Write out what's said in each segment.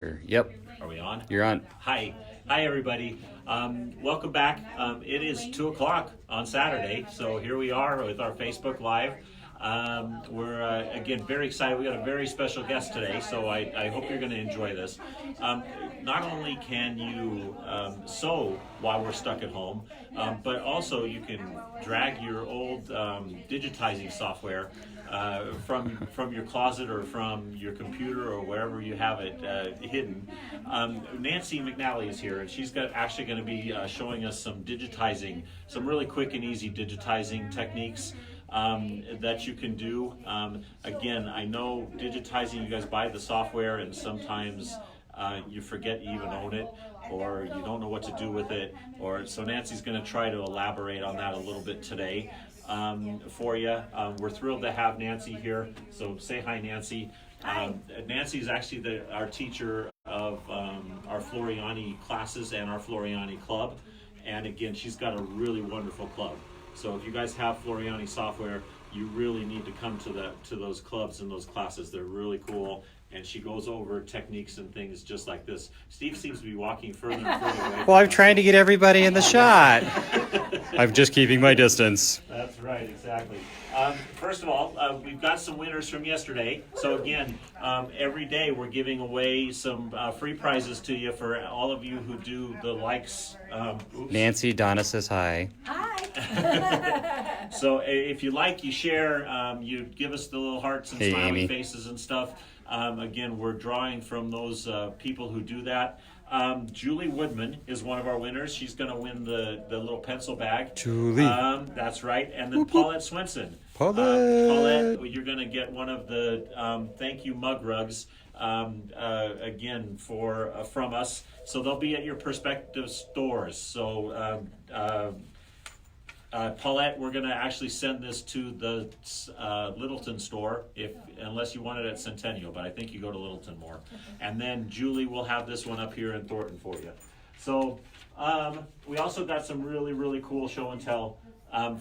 Yep, Are we on? you're on. Hi, everybody. Welcome back. It is 2 o'clock on Saturday, so here we are with our Facebook Live. We're again very excited. We got a very special guest today, so I hope you're going to enjoy this. Not only can you sew while we're stuck at home, but also you can drag your old digitizing software from your closet or from your computer or wherever you have it hidden. Nancy McNally is here, and she's actually going to be showing us some digitizing, some really quick and easy digitizing techniques that you can do. Again, I know digitizing, you guys buy the software and sometimes you forget you even own it, or you don't know what to do with it, so Nancy's going to try to elaborate on that a little bit today for you. We're thrilled to have Nancy here, so say hi, Nancy. Nancy is actually our teacher of our Floriani classes and our Floriani club, and again, she's got a really wonderful club. So if you guys have Floriani software, you really need to come to those clubs and those classes. They're really cool, and she goes over techniques and things just like this. Steve seems to be walking further and further away. Well, I'm trying to get everybody in the shot. I'm just keeping my distance. That's right, exactly. First of all, we've got some winners from yesterday. So again, every day we're giving away some free prizes to you for all of you who do the likes. Nancy, Donna says hi. So if you like, you share, you give us the little hearts and Hey, smiley Amy. faces and stuff. Again, we're drawing from those people who do that. Julie Woodman is one of our winners. She's going to win the little pencil bag. Julie. That's right. And then Paulette Swenson. Paulette, you're going to get one of the thank you mug rugs again from us. So they'll be at your prospective stores. So Paulette, we're going to actually send this to the Littleton store, unless you want it at Centennial, but I think you go to Littleton more. And then Julie will have this one up here in Thornton for you. So we also got some really, really cool show and tell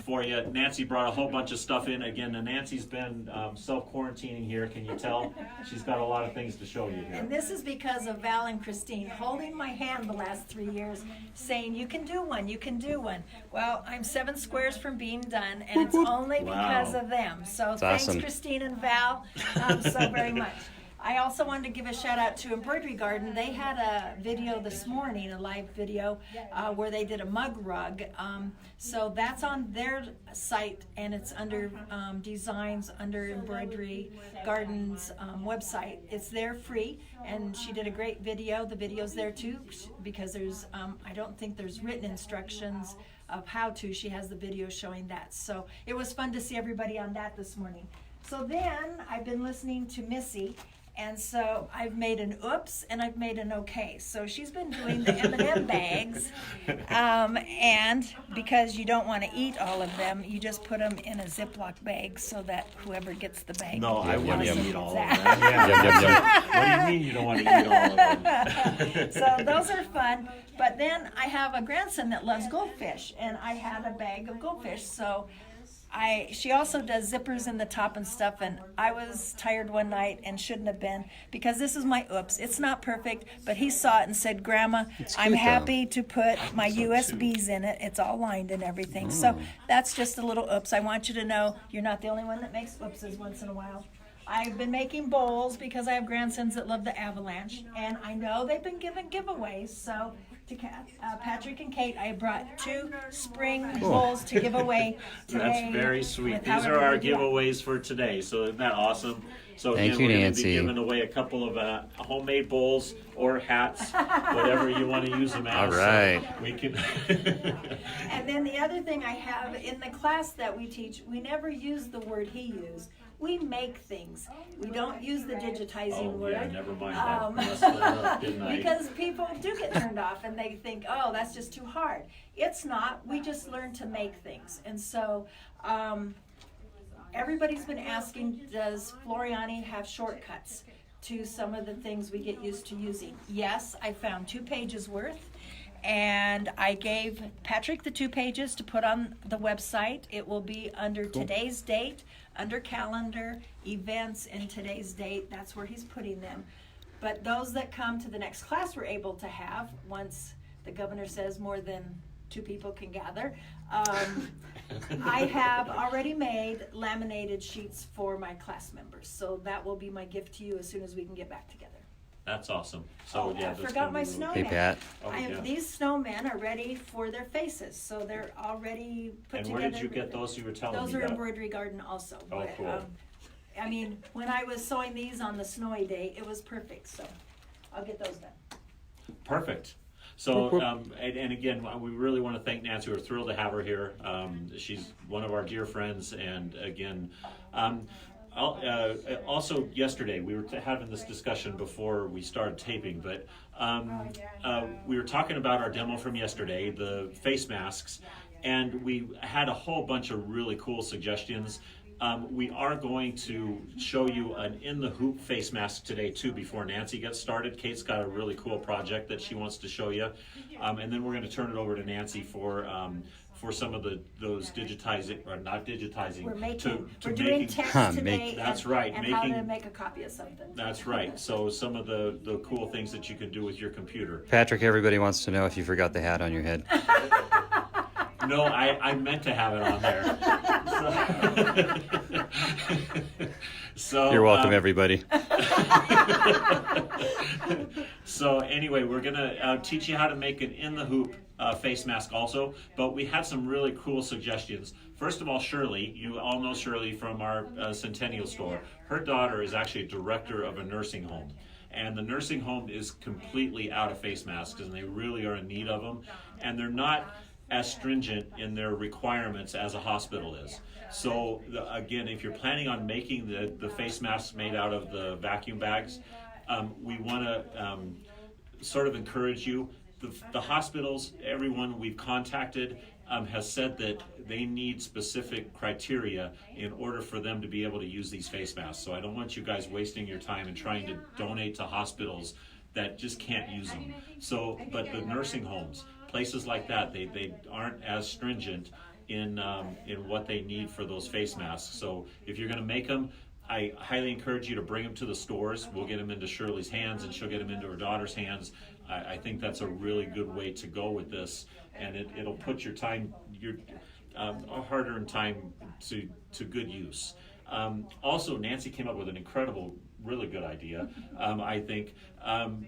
for you. Nancy brought a whole bunch of stuff in. Again, Nancy's been self-quarantining here. Can you tell? She's got a lot of things to show you here. And this is because of Val and Christine holding my hand the last 3 years, saying, you can do one, you can do one. Well, I'm 7 squares from being done, and it's only because of them. So thanks, awesome. Christine and Val, so very much. I also wanted to give a shout out to Embroidery Garden. They had a video this morning, a live video, where they did a mug rug. So that's on their site, and it's under designs, under Embroidery Garden's website. It's there free, and she did a great video. The video's there too, because there's, I don't think there's written instructions of how to. She has the video showing that. So it was fun to see everybody on that this morning. So then I've been listening to Missy. And so I've made an oops and I've made an okay. So she's been doing the M&M bags, and because you don't want to eat all of them, you just put them in a Ziploc bag so that whoever gets the bag. No, I want yum, to yum. eat all of them. What do you mean you don't want to eat all of them? So those are fun. But then I have a grandson that loves goldfish, and I had a bag of goldfish. So she also does zippers in the top and stuff, and I was tired one night and shouldn't have been, because this is my oops. It's not perfect, but he saw it and said, Grandma, I'm cute, happy to put my USBs in it. It's all lined and everything. So that's just a little oops. I want you to know you're not the only one that makes oopses once in a while. I've been making bowls because I have grandsons that love the avalanche, and I know they've been giving giveaways. So to Patrick and Kate, I brought 2 spring bowls to give away today. That's very sweet. with These are however our we do it. giveaways for today. So isn't that awesome? So Thank again, you, we're going to Nancy. be giving away a couple of homemade bowls or hats, whatever you want to use them as. All right. So we can. And then the other thing I have in the class that we teach, we never use the word he used. We make things. We don't use the digitizing word. Yeah, never mind that. Messed that up, didn't I? Because people do get turned off and they think, oh, that's just too hard. It's not. We just learn to make things. And so everybody's been asking, does Floriani have shortcuts to some of the things we get used to using? Yes, I found 2 pages worth. And I gave Patrick the 2 pages to put on the website. It will be under today's date, under calendar, events, and today's date. That's where he's putting them. But those that come to the next class we're able to have, once the governor says more than 2 people can gather. I have already made laminated sheets for my class members, so that will be my gift to you as soon as we can get back together. That's awesome. So I that's forgot gonna my be really- snowman. Hey, Pat. These snowmen are ready for their faces, so they're already put And together. where did you get those? You were telling Those me are that. Embroidery Garden also. Oh, But, cool. I mean, when I was sewing these on the snowy day, it was perfect, so I'll get those done. Perfect. So, and again, we really want to thank Nancy. We're thrilled to have her here. She's one of our dear friends, and again, also yesterday we were having this discussion before we started taping, but we were talking about our demo from yesterday, the face masks, and we had a whole bunch of really cool suggestions. We are going to show you an in the hoop face mask today too before Nancy gets started. Kate's got a really cool project that she wants to show you, and then we're going to turn it over to Nancy for some of those digitizing or not digitizing. We're doing text today. That's right. And how to make a copy of something. That's right. So some of the cool things that you can do with your computer. Patrick, everybody wants to know if you forgot the hat on your head. No, I meant to have it on there. So You're welcome, everybody. So anyway, we're gonna teach you how to make an in the hoop face mask also, but we had some really cool suggestions. First of all, Shirley, you all know Shirley from our Centennial store. Her daughter is actually a director of a nursing home. And the nursing home is completely out of face masks, and they really are in need of them. And they're not as stringent in their requirements as a hospital is. So again, if you're planning on making the face masks made out of the vacuum bags, we want to sort of encourage you. The hospitals, everyone we've contacted has said that they need specific criteria in order for them to be able to use these face masks. So I don't want you guys wasting your time and trying to donate to hospitals that just can't use them. So, but the nursing homes, places like that, they aren't as stringent in what they need for those face masks. So if you're going to make them, I highly encourage you to bring them to the stores. We'll get them into Shirley's hands, and she'll get them into her daughter's hands. I think that's a really good way to go with this, and it'll put your time, your hard-earned time to good use. Also, Nancy came up with an incredible, really good idea. I think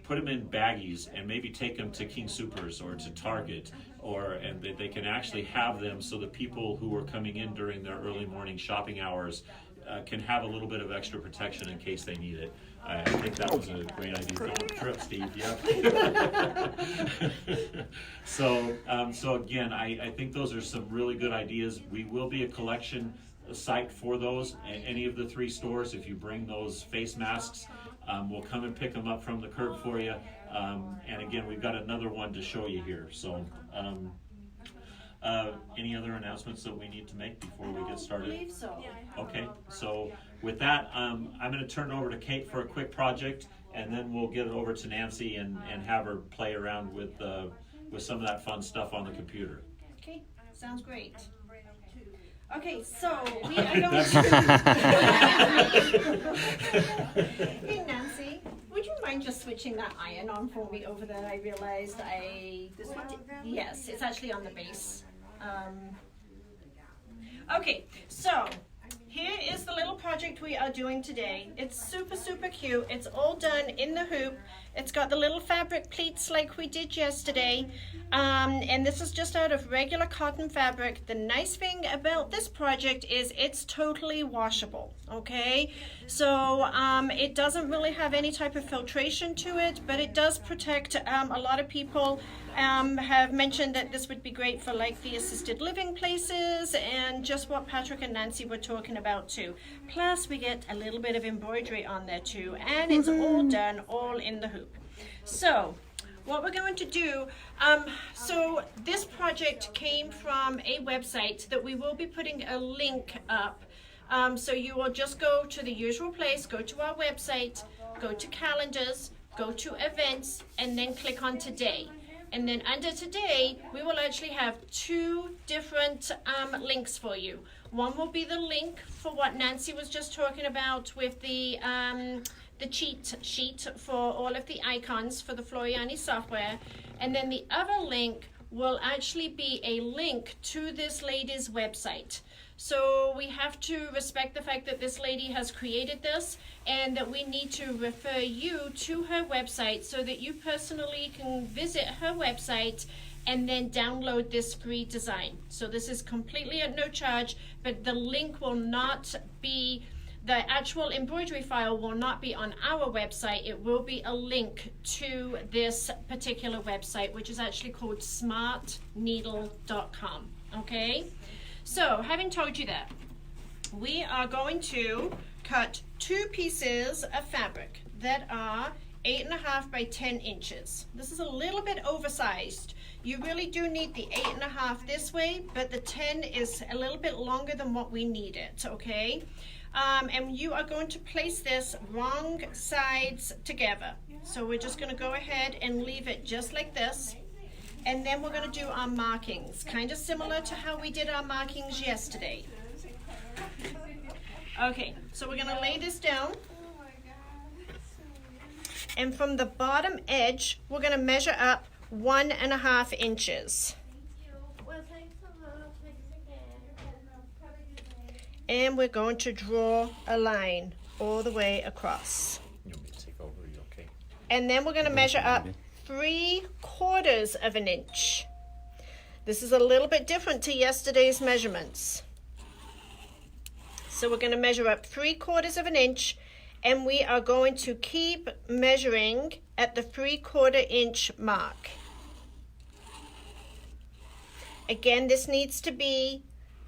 put them in baggies and maybe take them to King Soopers or to Target, and they can actually have them so that people who are coming in during their early morning shopping hours can have a little bit of extra protection in case they need it. I think that was a great idea. Don't trip, Steve. Yeah. So again, I think those are some really good ideas. We will be a collection site for those. Any of the 3 stores, if you bring those face masks, we'll come and pick them up from the curb for you. And again, we've got another one to show you here. So. Any other announcements that we need to make before we get started? I believe so. Okay, so with that, I'm going to turn it over to Kate for a quick project, and then we'll get it over to Nancy and have her play around with some of that fun stuff on the computer. Okay, sounds great. Okay, so we are going Hey Nancy, would you mind just switching that iron on for me over there? I realized This one? yes, it's actually on the base. Okay, so here is the little project we are doing today. It's super, super cute. It's all done in the hoop. It's got the little fabric pleats like we did yesterday. And this is just out of regular cotton fabric. The nice thing about this project is it's totally washable, okay? So it doesn't really have any type of filtration to it, but it does protect. A lot of people have mentioned that this would be great for like the assisted living places and just what Patrick and Nancy were talking about too. Plus we get a little bit of embroidery on there too, and it's all done all in the hoop. So what we're going to do, so this project came from a website that we will be putting a link up. So you will just go to the usual place, go to our website, go to calendars, go to events, and then click on today. And then under today, we will actually have 2 different links for you. One will be the link for what Nancy was just talking about with the the cheat sheet for all of the icons for the Floriani software. And then the other link will actually be a link to this lady's website. So we have to respect the fact that this lady has created this, and that we need to refer you to her website so that you personally can visit her website and then download this free design. So this is completely at no charge, but the link will not be, the actual embroidery file will not be on our website. It will be a link to this particular website, which is actually called smartneedle.com. Okay? So, having told you that, we are going to cut 2 pieces of fabric that are 8.5 by 10 inches. This is a little bit oversized. You really do need the 8.5 this way, but the 10 is a little bit longer than what we need it, okay? And you are going to place this wrong sides together. So we're just going to go ahead and leave it just like this. And then we're going to do our markings, kind of similar to how we did our markings yesterday. Okay, so we're going to lay this down. And from the bottom edge, we're going to measure up 1.5 inches. And we're going to draw a line all the way across. You want me to take over? Are you okay? And then we're going to measure up 3/4 of an inch. This is a little bit different to yesterday's measurements. So we're going to measure up 3/4 of an inch, and we are going to keep measuring at the 3/4 inch mark. Again, this needs to be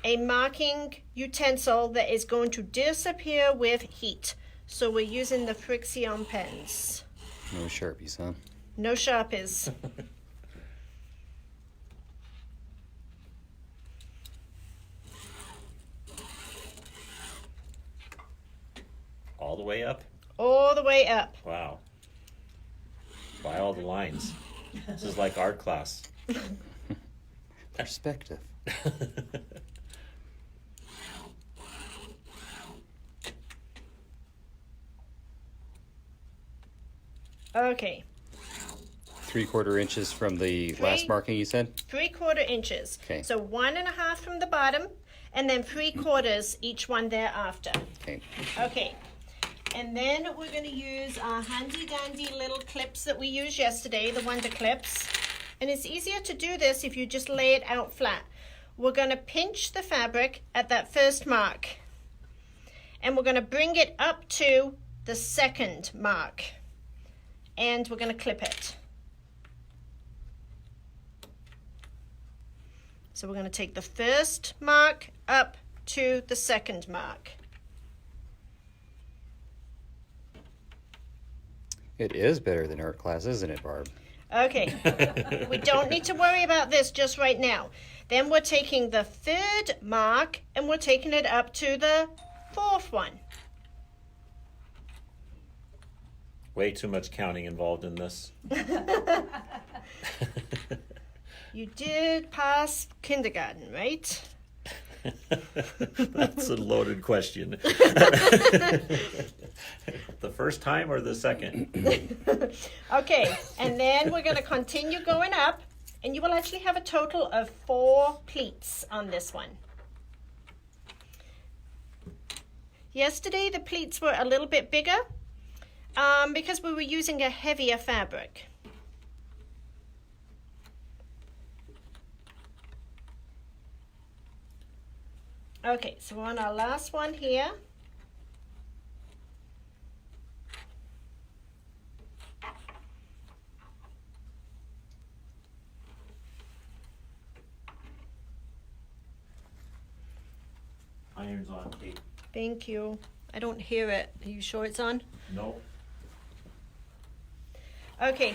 a marking utensil that is going to disappear with heat. So we're using the Frixion pens. No Sharpies, huh? No Sharpies. All the way up? All the way up. Wow. By all the lines. This is like art class. Perspective. Okay. 3/4 inches from the last marking you said? 3/4 inches. Okay. So 1.5 from the bottom, and then 3/4 each one thereafter. Okay. Okay. And then we're going to use our handy dandy little clips that we used yesterday, the Wonder Clips. And it's easier to do this if you just lay it out flat. We're going to pinch the fabric at that first mark. And we're going to bring it up to the second mark. And we're going to clip it. So we're going to take the first mark up to the second mark. It is better than art class, isn't it, Barb? Okay, we don't need to worry about this just right now. Then we're taking the third mark and we're taking it up to the fourth one. Way too much counting involved in this. You did pass kindergarten, right? That's a loaded question. The first time or the second? Okay, and then we're going to continue going up, and you will actually have a total of 4 pleats on this one. Yesterday the pleats were a little bit bigger because we were using a heavier fabric. Okay, so we're on our last one here. Iron's on, Kate. Thank you. I don't hear it. Are you sure it's on? No. Okay,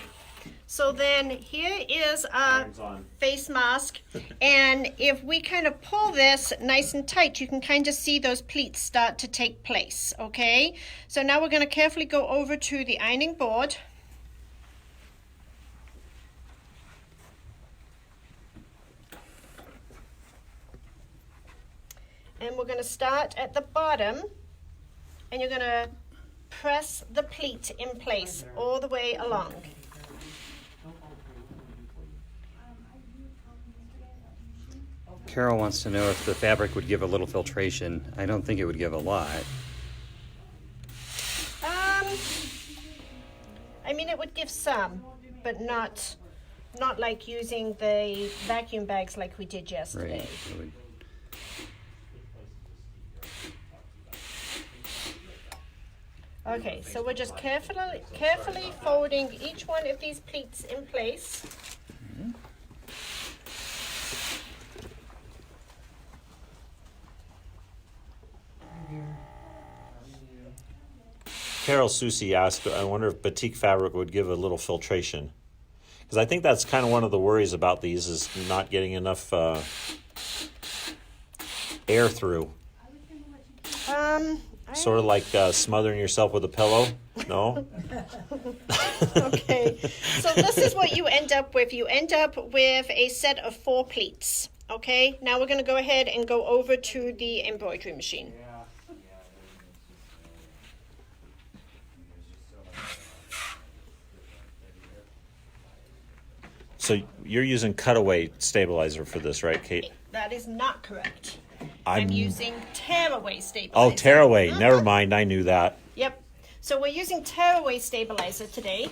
so then here is our Iron's on. face mask, and if we kind of pull this nice and tight, you can kind of see those pleats start to take place, okay? So now we're going to carefully go over to the ironing board. And we're going to start at the bottom, and you're going to press the pleat in place all the way along. Carol wants to know if the fabric would give a little filtration. I don't think it would give a lot. I mean, it would give some, but not like using the vacuum bags like we did yesterday. Right. It would. Okay, so we're just carefully folding each one of these pleats in place. Carol Susie asked, I wonder if batik fabric would give a little filtration. Because I think that's kind of one of the worries about these is not getting enough air through. Sort of like smothering yourself with a pillow? No? Okay, so this is what you end up with. You end up with a set of 4 pleats. Okay, now we're going to go ahead and go over to the embroidery machine. So you're using cutaway stabilizer for this, right, Kate? That is not correct. I'm using tearaway stabilizer. Oh, tearaway. Never mind. I knew that. Yep. So we're using tearaway stabilizer today.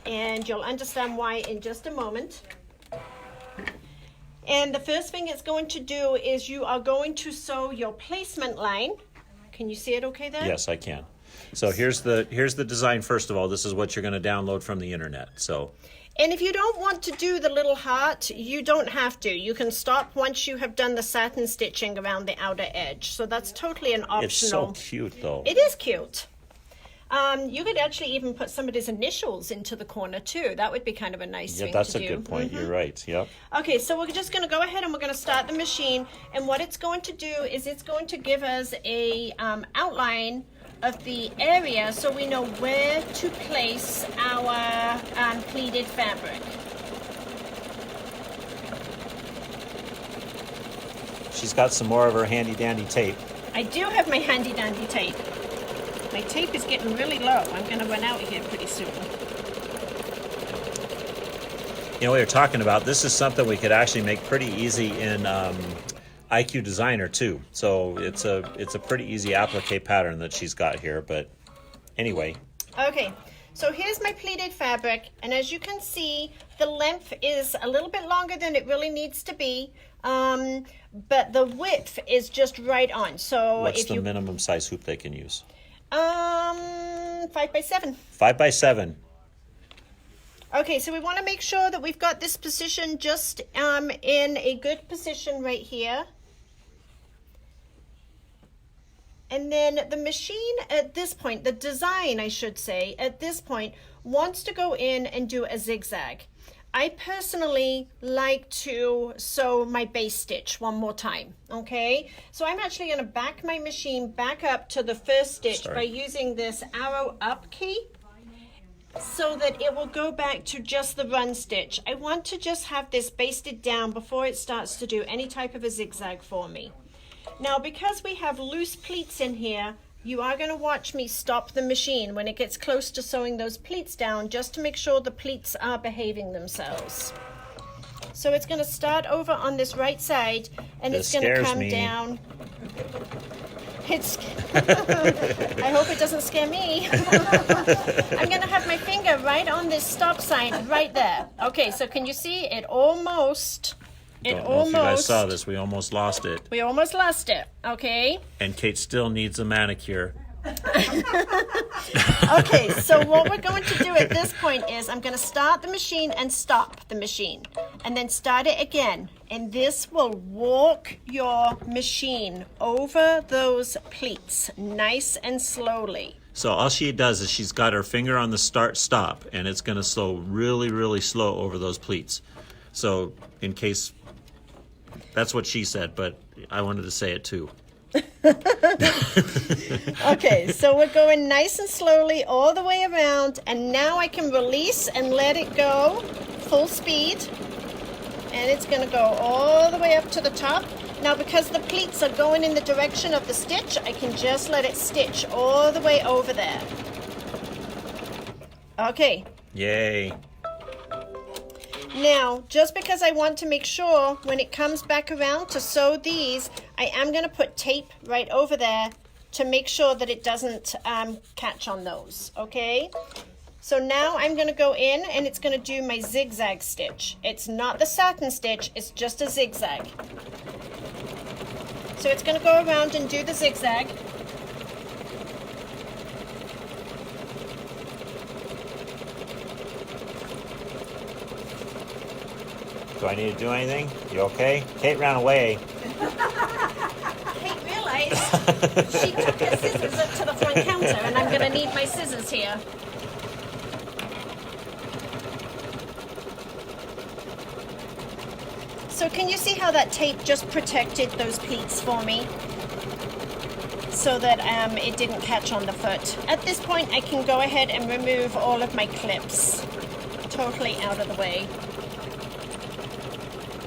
And you'll understand why in just a moment. And the first thing it's going to do is you are going to sew your placement line. Can you see it okay there? Yes, I can. So here's the design first of all. This is what you're going to download from the internet. So. And if you don't want to do the little heart, you don't have to. You can stop once you have done the satin stitching around the outer edge. So that's totally an optional. It's so cute, though. It is cute. You could actually even put somebody's initials into the corner, too. That would be kind of a nice thing to do. Yeah, that's a good point. You're right. Yep. Okay, so we're just going to go ahead and we're going to start the machine. And what it's going to do is it's going to give us a outline of the area so we know where to place our pleated fabric. She's got some more of her handy dandy tape. I do have my handy dandy tape. My tape is getting really low. I'm going to run out here pretty soon. You know, we were talking about, this is something we could actually make pretty easy in IQ Designer too. So it's a pretty easy applique pattern that she's got here, but anyway. Okay, so here's my pleated fabric, and as you can see, the length is a little bit longer than it really needs to be, but the width is just right on. So what's the minimum size hoop they can use? 5x7. 5x7. Okay, so we want to make sure that we've got this position just in a good position right here. And then the machine at this point, the design I should say, at this point wants to go in and do a zigzag. I personally like to sew my base stitch one more time, okay? So I'm actually going to back my machine back up to the first stitch by using this arrow up key, so that it will go back to just the run stitch. I want to just have this basted down before it starts to do any type of a zigzag for me. Now, because we have loose pleats in here, you are going to watch me stop the machine when it gets close to sewing those pleats down, just to make sure the pleats are behaving themselves. So it's going to start over on this right side, and it's going to come down. I hope it doesn't scare me. I'm going to have my finger right on this stop sign right there. Okay, so can you see it almost... Don't know if you guys saw this. We almost lost it. We almost lost it, okay? And Kate still needs a manicure. Okay, so what we're going to do at this point is I'm going to start the machine and stop the machine. And then start it again. And this will walk your machine over those pleats nice and slowly. So all she does is she's got her finger on the start-stop, and it's going to slow really, really slow over those pleats. So in case... That's what she said, but I wanted to say it too. Okay, so we're going nice and slowly all the way around, and now I can release and let it go full speed. And it's going to go all the way up to the top. Now because the pleats are going in the direction of the stitch, I can just let it stitch all the way over there. Okay. Yay. Now, just because I want to make sure when it comes back around to sew these, I am going to put tape right over there to make sure that it doesn't catch on those, okay? So now I'm going to go in and it's going to do my zigzag stitch. It's not the satin stitch, it's just a zigzag. So it's going to go around and do the zigzag. Do I need to do anything? You okay? Kate ran away. Kate realized she took her scissors up to the front counter and I'm going to need my scissors here. So can you see how that tape just protected those pleats for me? So that it didn't catch on the foot. At this point I can go ahead and remove all of my clips totally out of the way.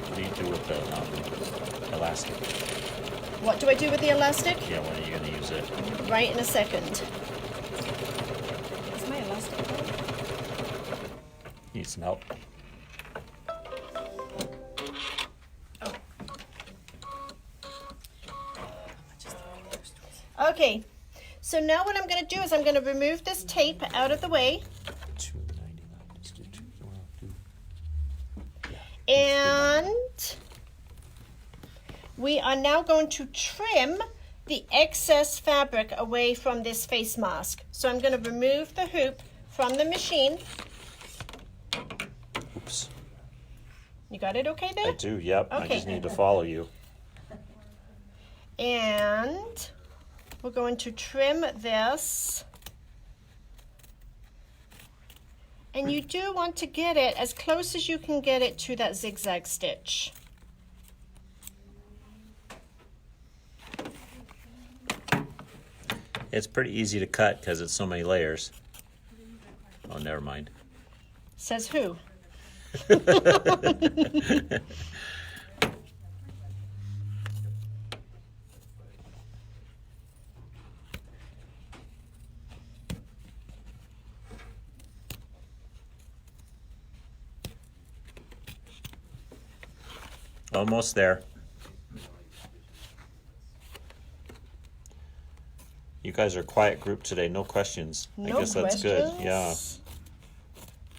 What do you do with the elastic? What do I do with the elastic? Yeah, when are you going to use it? Right in a second. Is my elastic on? Need some help? Okay, so now what I'm going to do is I'm going to remove this tape out of the way. And we are now going to trim the excess fabric away from this face mask. So I'm going to remove the hoop from the machine. Oops. You got it okay there? I do, yep. I Okay. just need to follow you. And we're going to trim this. And you do want to get it as close as you can get it to that zigzag stitch. It's pretty easy to cut because it's so many layers. Oh, never mind. Says who? Almost there. You guys are a quiet group today. No questions. I No guess that's good. questions? Yeah.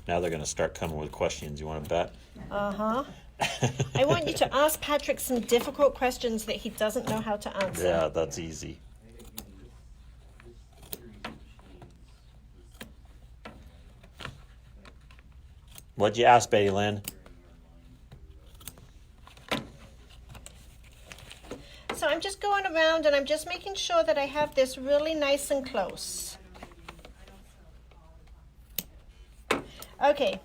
Now they're going to start coming with questions. You want to bet? Uh-huh. I want you to ask Patrick some difficult questions that he doesn't know how to answer. Yeah, that's easy. What'd you ask, Betty Lynn? So I'm just going around and I'm just making sure that I have this really nice and close. Okay.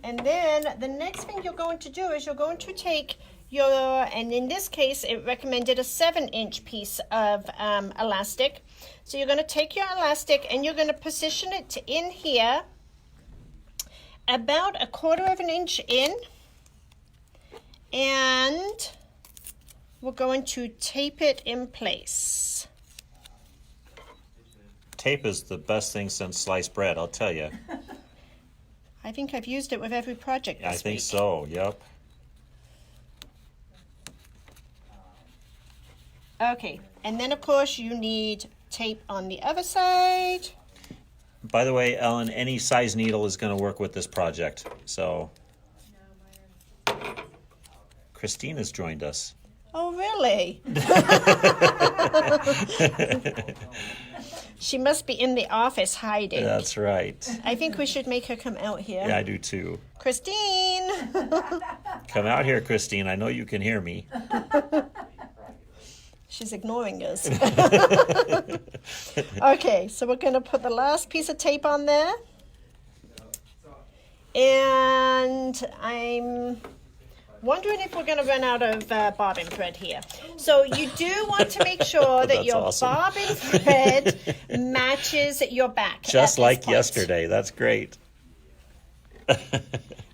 And then the next thing you're going to do is you're going to take your, and in this case it recommended a 7-inch piece of elastic. So you're going to take your elastic and you're going to position it in here about 1/4 inch in, and we're going to tape it in place. Tape is the best thing since sliced bread, I'll tell you. I think I've used it with every project this I think week. so, yep. Okay, and then of course you need tape on the other side. By the way, Ellen, any size needle is going to work with this project. So, Christine has joined us. Oh, really? She must be in the office hiding. That's right. I think we should make her come out here. Yeah, I do too. Christine! Come out here, Christine. I know you can hear me. She's ignoring us. Okay, so we're going to put the last piece of tape on there. And I'm wondering if we're going to run out of bobbin thread here. So you do want to make sure that That's your awesome. bobbin thread matches your back. Just at like this point. yesterday. That's great.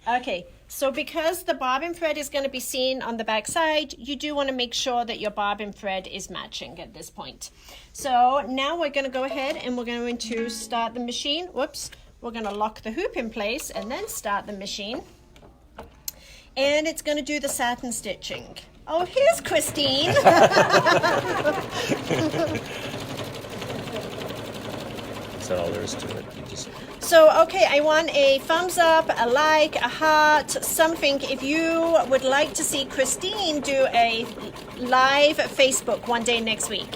Okay, So because the bobbin thread is going to be seen on the back side, you do want to make sure that your bobbin thread is matching at this point. So now we're going to go ahead and we're going to start the machine. Whoops. We're going to lock the hoop in place and then start the machine. And it's going to do the satin stitching. Oh, here's Christine. That's all there is to it. So, okay, I want a thumbs up, a like, a heart, something. If you would like to see Christine do a live Facebook one day next week.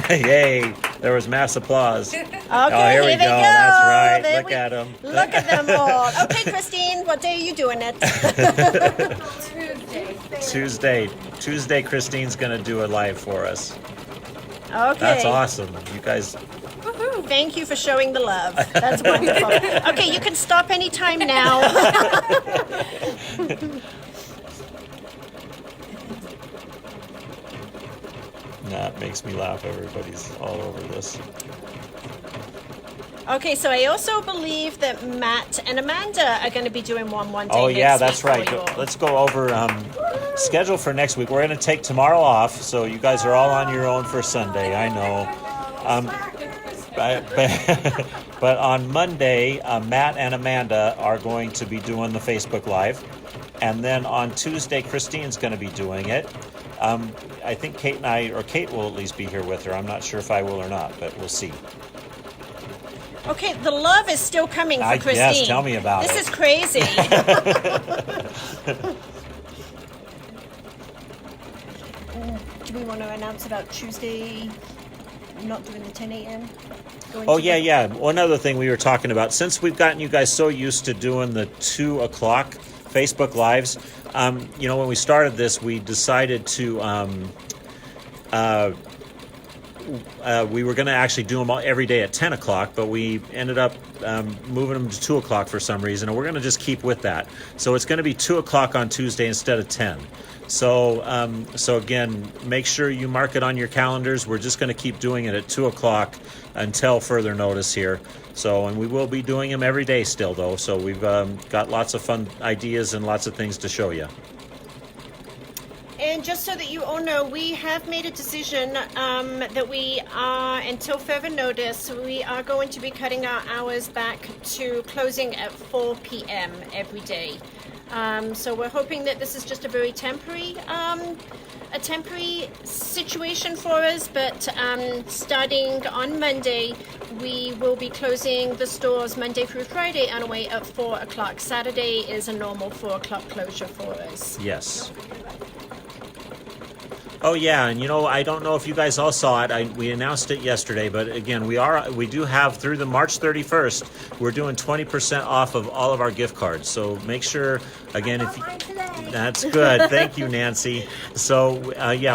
Yay! There was mass applause. Okay, here we they go. That's right. There Look at them. Look at them all. Okay, Christine, what day are you doing it? Tuesday, Christine's going to do a live for us. Okay. That's awesome. You guys... Woohoo. Thank you for showing the love. That's wonderful. Okay, you can stop anytime now. That makes me laugh. Everybody's all over this. Okay, so I also believe that Matt and Amanda are going to be doing one day Oh, next yeah, week that's right. for you. Let's go over schedule for next week. We're going to take tomorrow off, so you guys are all on your own for Sunday. I know. But on Monday, Matt and Amanda are going to be doing the Facebook Live. And then on Tuesday, Christine's going to be doing it. I think Kate will at least be here with her. I'm not sure if I will or not, but we'll see. Okay, the love is still coming for Christine. Yes, tell me about this it. This is crazy. Do we want to announce about Tuesday not doing the 10 a.m.? Oh, yeah. One other thing we were talking about, since we've gotten you guys so used to doing the 2 o'clock Facebook Lives, when we started this, we decided to, we were going to actually do them every day at 10 o'clock, but we ended up moving them to 2 o'clock for some reason, and we're going to just keep with that. So it's going to be 2 o'clock on Tuesday instead of 10. So again, make sure you mark it on your calendars. We're just going to keep doing it at 2 o'clock until further notice here. So, and we will be doing them every day still, though. So we've got lots of fun ideas and lots of things to show you. And just so that you all know, we have made a decision that we are, until further notice, we are going to be cutting our hours back to closing at 4 p.m. every day. So we're hoping that this is just a very temporary situation for us, but starting on Monday, we will be closing the stores Monday through Friday anyway at 4 o'clock. Saturday is a normal 4 o'clock closure for us. Yes. Oh yeah, and I don't know if you guys all saw it. We announced it yesterday, but again, we do have through the March 31st. We're doing 20% off of all of our gift cards. So make sure, again, that's good. Thank you, Nancy. So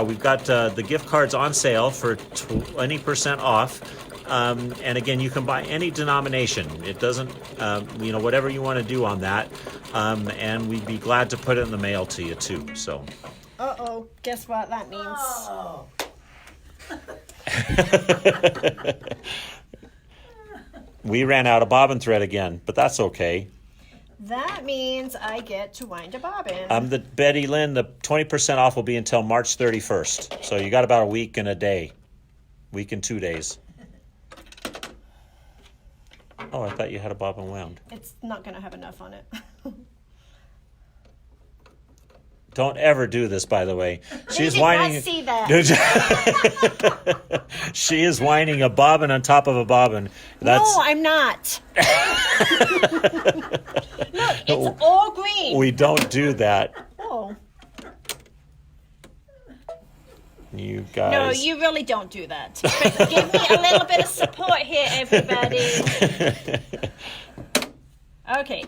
we've got the gift cards on sale for 20% off. And again, you can buy any denomination. It doesn't, whatever you want to do on that. And we'd be glad to put it in the mail to you too. So. Uh-oh, guess what that means? Oh. We ran out of bobbin thread again, but that's okay. That means I get to wind a bobbin. Betty Lynn, the 20% off will be until March 31st. So you got about a week and a day. Week and 2 days. Oh, I thought you had a bobbin wound. It's not going to have enough on it. Don't ever do this, by the way. She's whining. Not see that. She is whining a bobbin on top of a bobbin. No, I'm not. Look, it's all green. We don't do that. Oh. You guys. No, you really don't do that. But give me a little bit of support here, everybody. Okay.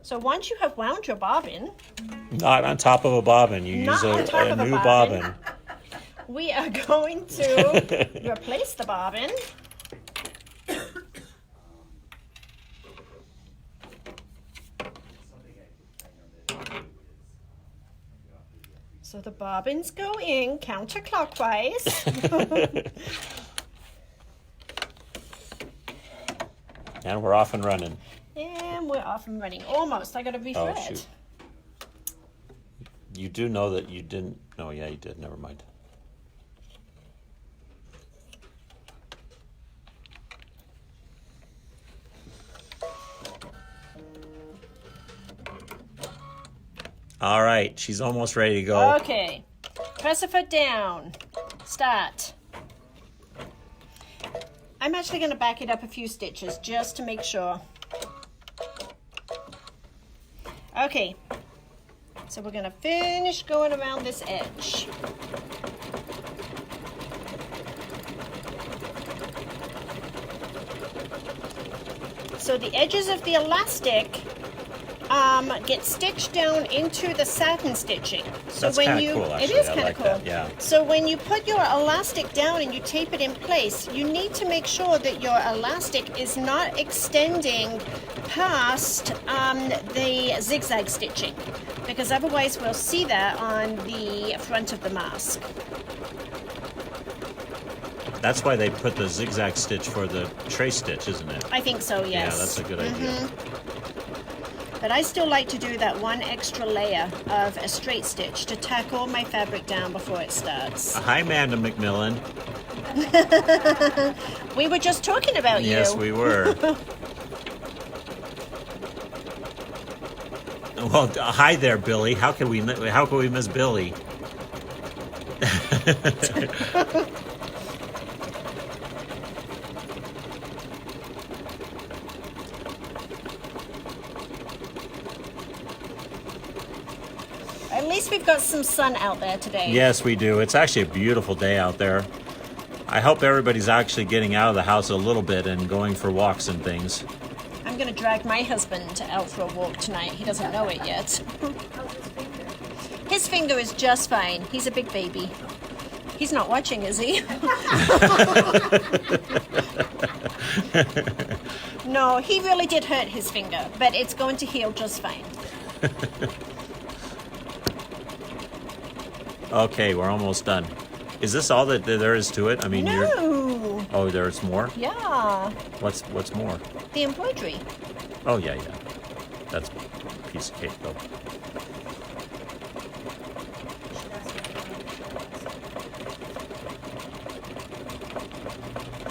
So once you have wound your bobbin... Not on top of a bobbin. You use a new bobbin. We are going to replace the bobbin. So the bobbins go in counterclockwise. And we're off and running. And And we're off and running. Almost. I got a Oh, refresh. shoot. You do know that you didn't. No, yeah, you did. Never mind. All right, she's almost ready to go. Okay. Press a foot down. Start. I'm actually going to back it up a few stitches just to make sure. Okay. So we're going to finish going around this edge. So the edges of the elastic get stitched down into the satin stitching. So That's when kinda you, cool, it actually. is I kind of like cool. that, yeah. So when you put your elastic down and you tape it in place, you need to make sure that your elastic is not extending past the zigzag stitching, because otherwise we'll see that on the front of the mask. That's why they put the zigzag stitch for the trace stitch, isn't it? I think so, yes. Yeah, that's a good idea. But I still like to do that one extra layer of a straight stitch to tack all my fabric down before it starts. Hi, Amanda McMillan. We were just talking about you. Yes, we were. Well, hi there, Billy. How can we miss Billy? At least we've got some sun out there today. Yes, we do. It's actually a beautiful day out there. I hope everybody's actually getting out of the house a little bit and going for walks and things. I'm going to drag my husband out for a walk tonight. He doesn't know it yet. His finger is just fine. He's a big baby. He's not watching, is he? No, he really did hurt his finger, but it's going to heal just fine. Okay, we're almost done. Is this all that there is to it? I mean, No. Oh, there's more? Yeah. What's more? The embroidery. Oh, yeah. That's a piece of cake, though.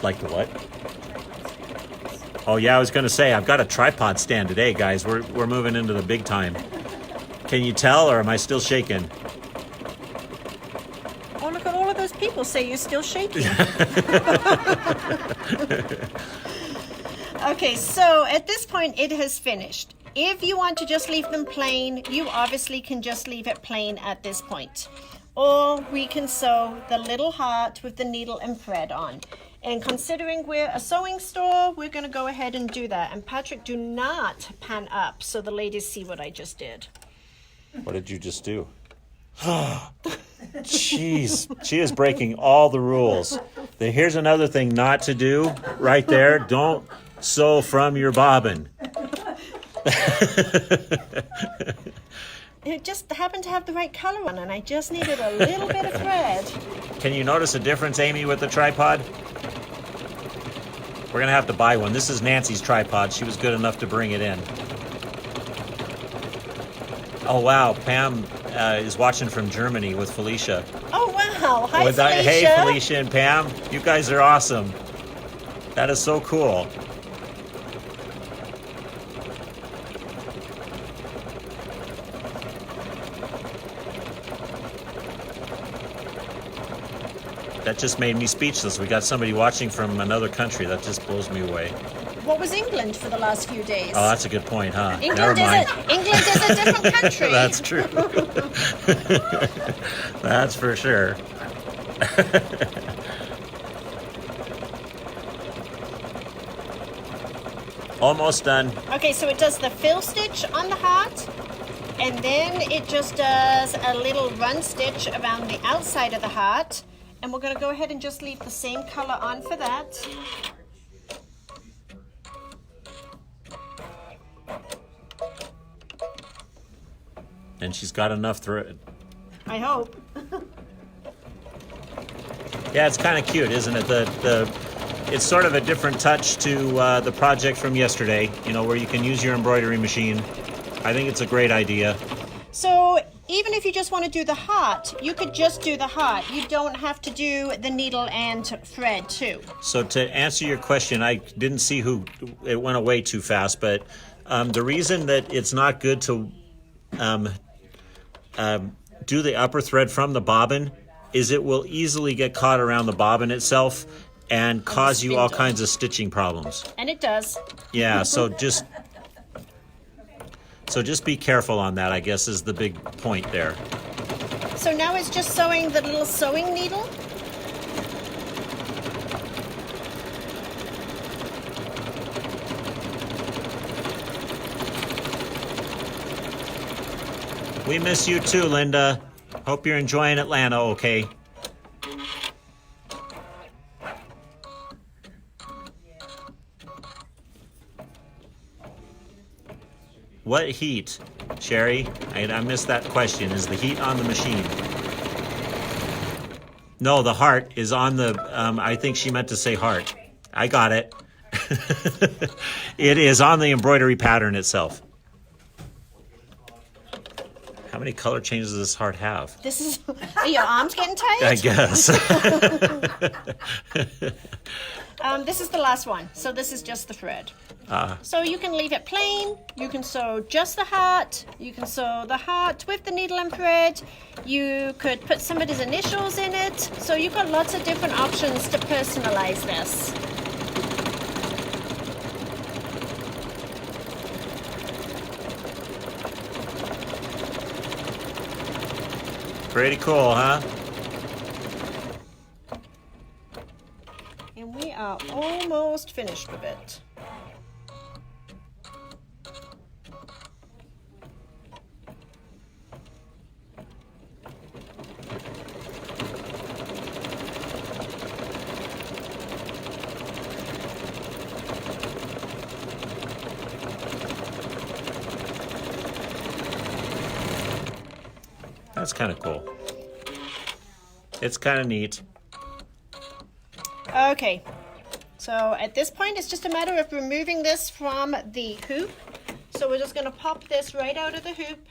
Like the what? Oh, yeah, I was going to say, I've got a tripod stand today, guys. We're moving into the big time. Can you tell, or am I still shaking? Oh, look at all of those people say you're still shaking. Okay, so at this point it has finished. If you want to just leave them plain, you obviously can just leave it plain at this point. Or we can sew the little heart with the needle and thread on. And considering we're a sewing store, we're going to go ahead and do that. And Patrick, do not pan up so the ladies see what I just did. What did you just do? Jeez, she is breaking all the rules. Here's another thing not to do right there. Don't sew from your bobbin. It just happened to have the right color on, and I just needed a little bit of thread. Can you notice a difference, Amy, with the tripod? We're going to have to buy one. This is Nancy's tripod. She was good enough to bring it in. Oh, wow. Pam is watching from Germany with Felicia. Oh, wow. Hi, Felicia. Hey, Felicia and Pam. You guys are awesome. That is so cool. That just made me speechless. We got somebody watching from another country. That just blows me away. What was England for the last few days? Oh, that's a good point, huh? England Never mind. England is a different country. That's true. That's for sure. Almost done. Okay, so it does the fill stitch on the heart, and then it just does a little run stitch around the outside of the heart. And we're going to go ahead and just leave the same color on for that. And she's got enough thread. I hope. Yeah, it's kind of cute, isn't it? it's sort of a different touch to the project from yesterday, you know, where you can use your embroidery machine. I think it's a great idea. So even if you just want to do the heart, you could just do the heart. You don't have to do the needle and thread too. So to answer your question, I didn't see it went away too fast, but the reason that it's not good to do the upper thread from the bobbin is it will easily get caught around the bobbin itself and cause you all kinds of stitching problems. And it does. Yeah, so just be careful on that, I guess, is the big point there. So now it's just sewing the little sewing needle. We miss you too, Linda. Hope you're enjoying Atlanta, okay? What heat, Sherry? I missed that question. Is the heat on the machine? No, the heart is on the, I think she meant to say heart. I got it. It is on the embroidery pattern itself. How many color changes does this heart have? This is, are your arms getting tired? I guess. This is the last one. So this is just the thread. So you can leave it plain. You can sew just the heart. You can sew the heart with the needle and thread. You could put somebody's initials in it. So you've got lots of different options to personalize this. Pretty cool, huh? And we are almost finished with it. That's kind of cool. It's kind of neat. Okay, so at this point it's just a matter of removing this from the hoop. So we're just going to pop this right out of the hoop.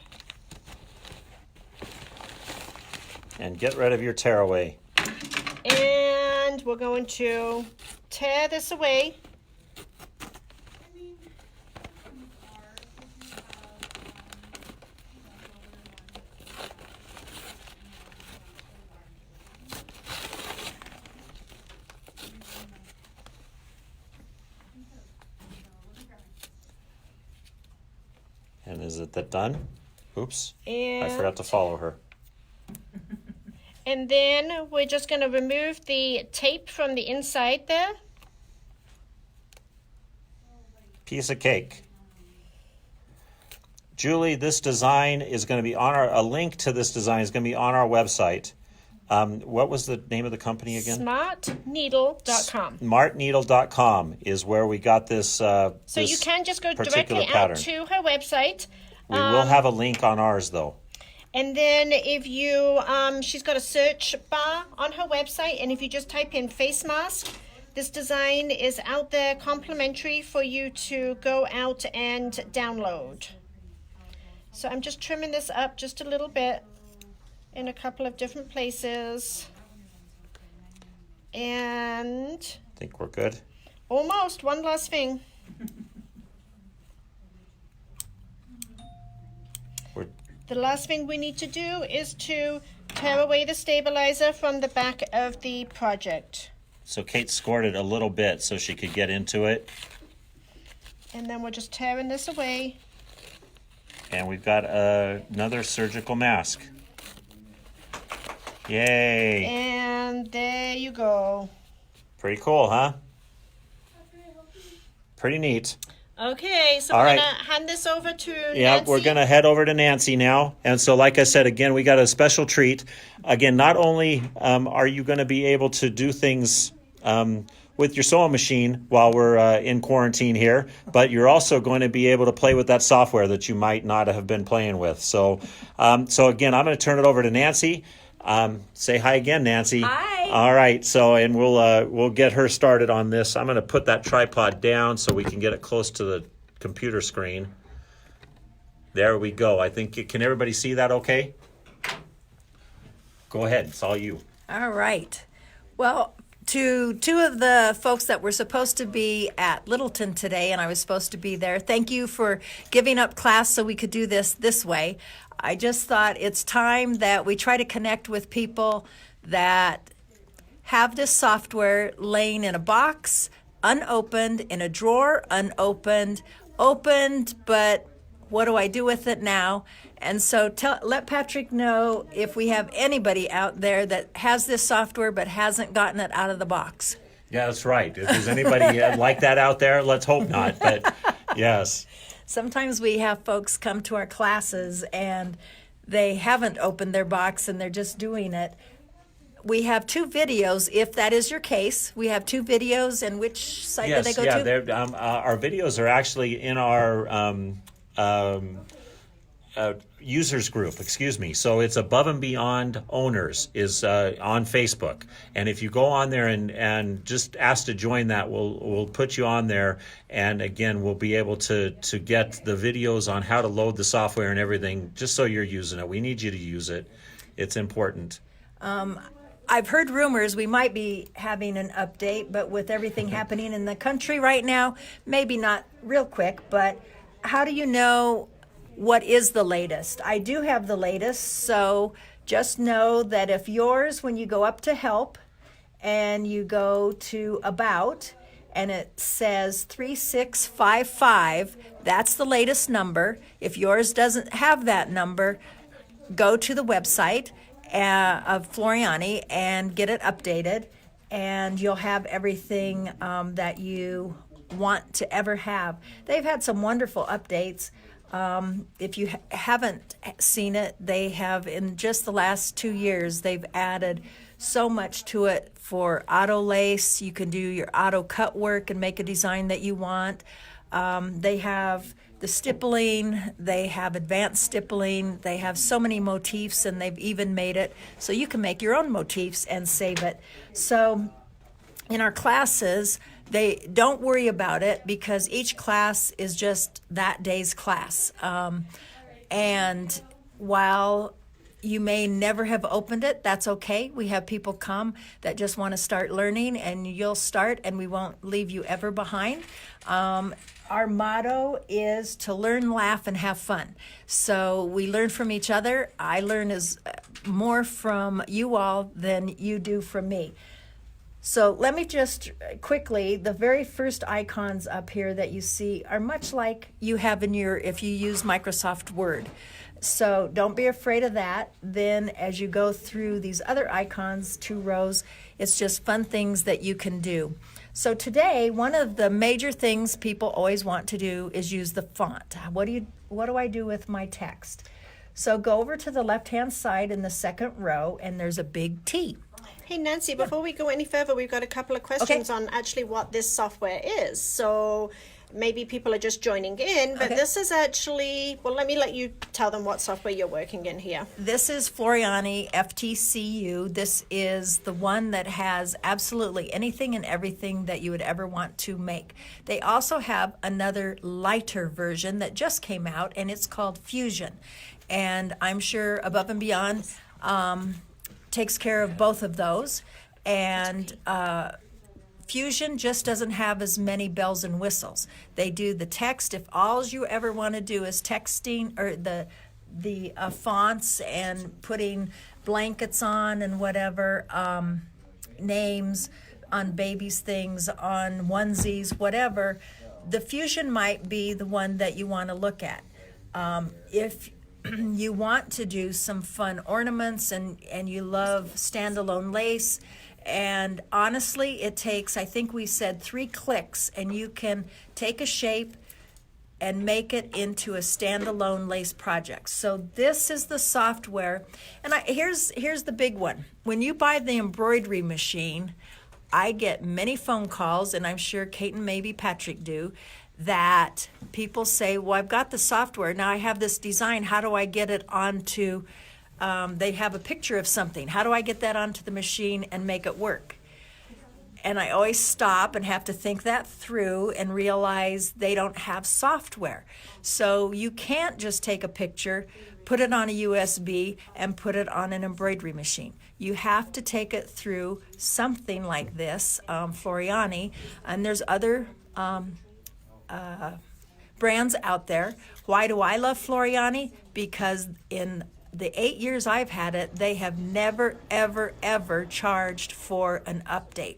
And get rid of your tearaway. And we're going to tear this away. And is it that done? Oops, And, I forgot to follow her. and then we're just going to remove the tape from the inside there. Piece of cake. Julie, this design is going to be on a link to this design is going to be on our website. What was the name of the company again? Smartneedle.com. Smartneedle.com is where we got this. So you can just go directly pattern out to her website. We will have a link on ours though. And then if you, she's got a search bar on her website, and if you just type in face mask, this design is out there complimentary for you to go out and download. So I'm just trimming this up just a little bit in a couple of different places. And I think we're good. almost one last thing. The last thing we need to do is to tear away the stabilizer from the back of the project. So Kate scored it a little bit so she could get into it. And then we're just tearing this away. And we've got another surgical mask. Yay. And there you go. Pretty cool, huh? Pretty neat. Okay, so All we're right. going to hand this over to Yeah, Nancy. we're going to head over to Nancy now. And so, like I said, again, we got a special treat. Again, not only are you going to be able to do things with your sewing machine while we're in quarantine here, but you're also going to be able to play with that software that you might not have been playing with. So, again, I'm going to turn it over to Nancy. Say hi again, Nancy. Hi. All right, so and we'll get her started on this. I'm going to put that tripod down so we can get it close to the computer screen. There we go. I think, can everybody see that okay? Go ahead, it's all you. All right. Well, to two of the folks that were supposed to be at Littleton today, and I was supposed to be there, thank you for giving up class so we could do this way. I just thought it's time that we try to connect with people that have this software laying in a box, unopened, in a drawer, unopened, opened, but what do I do with it now? And so let Patrick know if we have anybody out there that has this software but hasn't gotten it out of the box. Yeah, that's right. If there's anybody like that out there, let's hope not, but yes. Sometimes we have folks come to our classes and they haven't opened their box and they're just doing it. We have 2 videos, if that is your case. We have 2 videos, and which site do they go to? Our videos are actually in our users group, excuse me. So it's Above and Beyond Owners is on Facebook. And if you go on there and just ask to join that, we'll put you on there. And again, we'll be able to get the videos on how to load the software and everything, just so you're using it. We need you to use it. It's important. I've heard rumors we might be having an update, but with everything happening in the country right now, maybe not real quick, but how do you know what is the latest? I do have the latest, so just know that if yours, when you go up to help and you go to about and it says 3655, that's the latest number. If yours doesn't have that number, go to the website of Floriani and get it updated, and you'll have everything that you want to ever have. They've had some wonderful updates. If you haven't seen it, they have, in just the last 2 years, they've added so much to it for auto lace. You can do your auto cut work and make a design that you want. They have the stippling, they have advanced stippling, they have so many motifs, and they've even made it so you can make your own motifs and save it. So in our classes, they don't worry about it because each class is just that day's class. And while you may never have opened it, that's okay. We have people come that just want to start learning, and you'll start, and we won't leave you ever behind. Our motto is to learn, laugh, and have fun. So we learn from each other. I learn more from you all than you do from me. So let me just quickly, the very first icons up here that you see are much like you have if you use Microsoft Word. So don't be afraid of that. Then as you go through these other icons, 2 rows, it's just fun things that you can do. So today, one of the major things people always want to do is use the font. What do I do with my text? So go over to the left-hand side in the second row, and there's a big T. Hey, Nancy, before we go any further, we've got a couple of questions on actually what this software is. So maybe people are just joining in, but this is actually, well, let you tell them what software you're working in here. This is Floriani FTCU. This is the one that has absolutely anything and everything that you would ever want to make. They also have another lighter version that just came out, and it's called Fusion. And I'm sure Above and Beyond takes care of both of those. And Fusion just doesn't have as many bells and whistles. They do the text. If all you ever want to do is texting or the fonts and putting blankets on and whatever, names on babies' things, on onesies, whatever, the Fusion might be the one that you want to look at. If you want to do some fun ornaments and you love standalone lace, and honestly, it takes, I think we said 3 clicks, and you can take a shape and make it into a standalone lace project. So this is the software. And here's the big one. When you buy the embroidery machine, I get many phone calls, and I'm sure Kate and maybe Patrick do, that people say, well, I've got the software. Now I have this design. How do I get it onto they have a picture of something. How do I get that onto the machine and make it work? And I always stop and have to think that through and realize they don't have software. So you can't just take a picture, put it on a USB, and put it on an embroidery machine. You have to take it through something like this, Floriani, and there's other brands out there. Why do I love Floriani? Because in the 8 years I've had it, they have never, ever, ever charged for an update.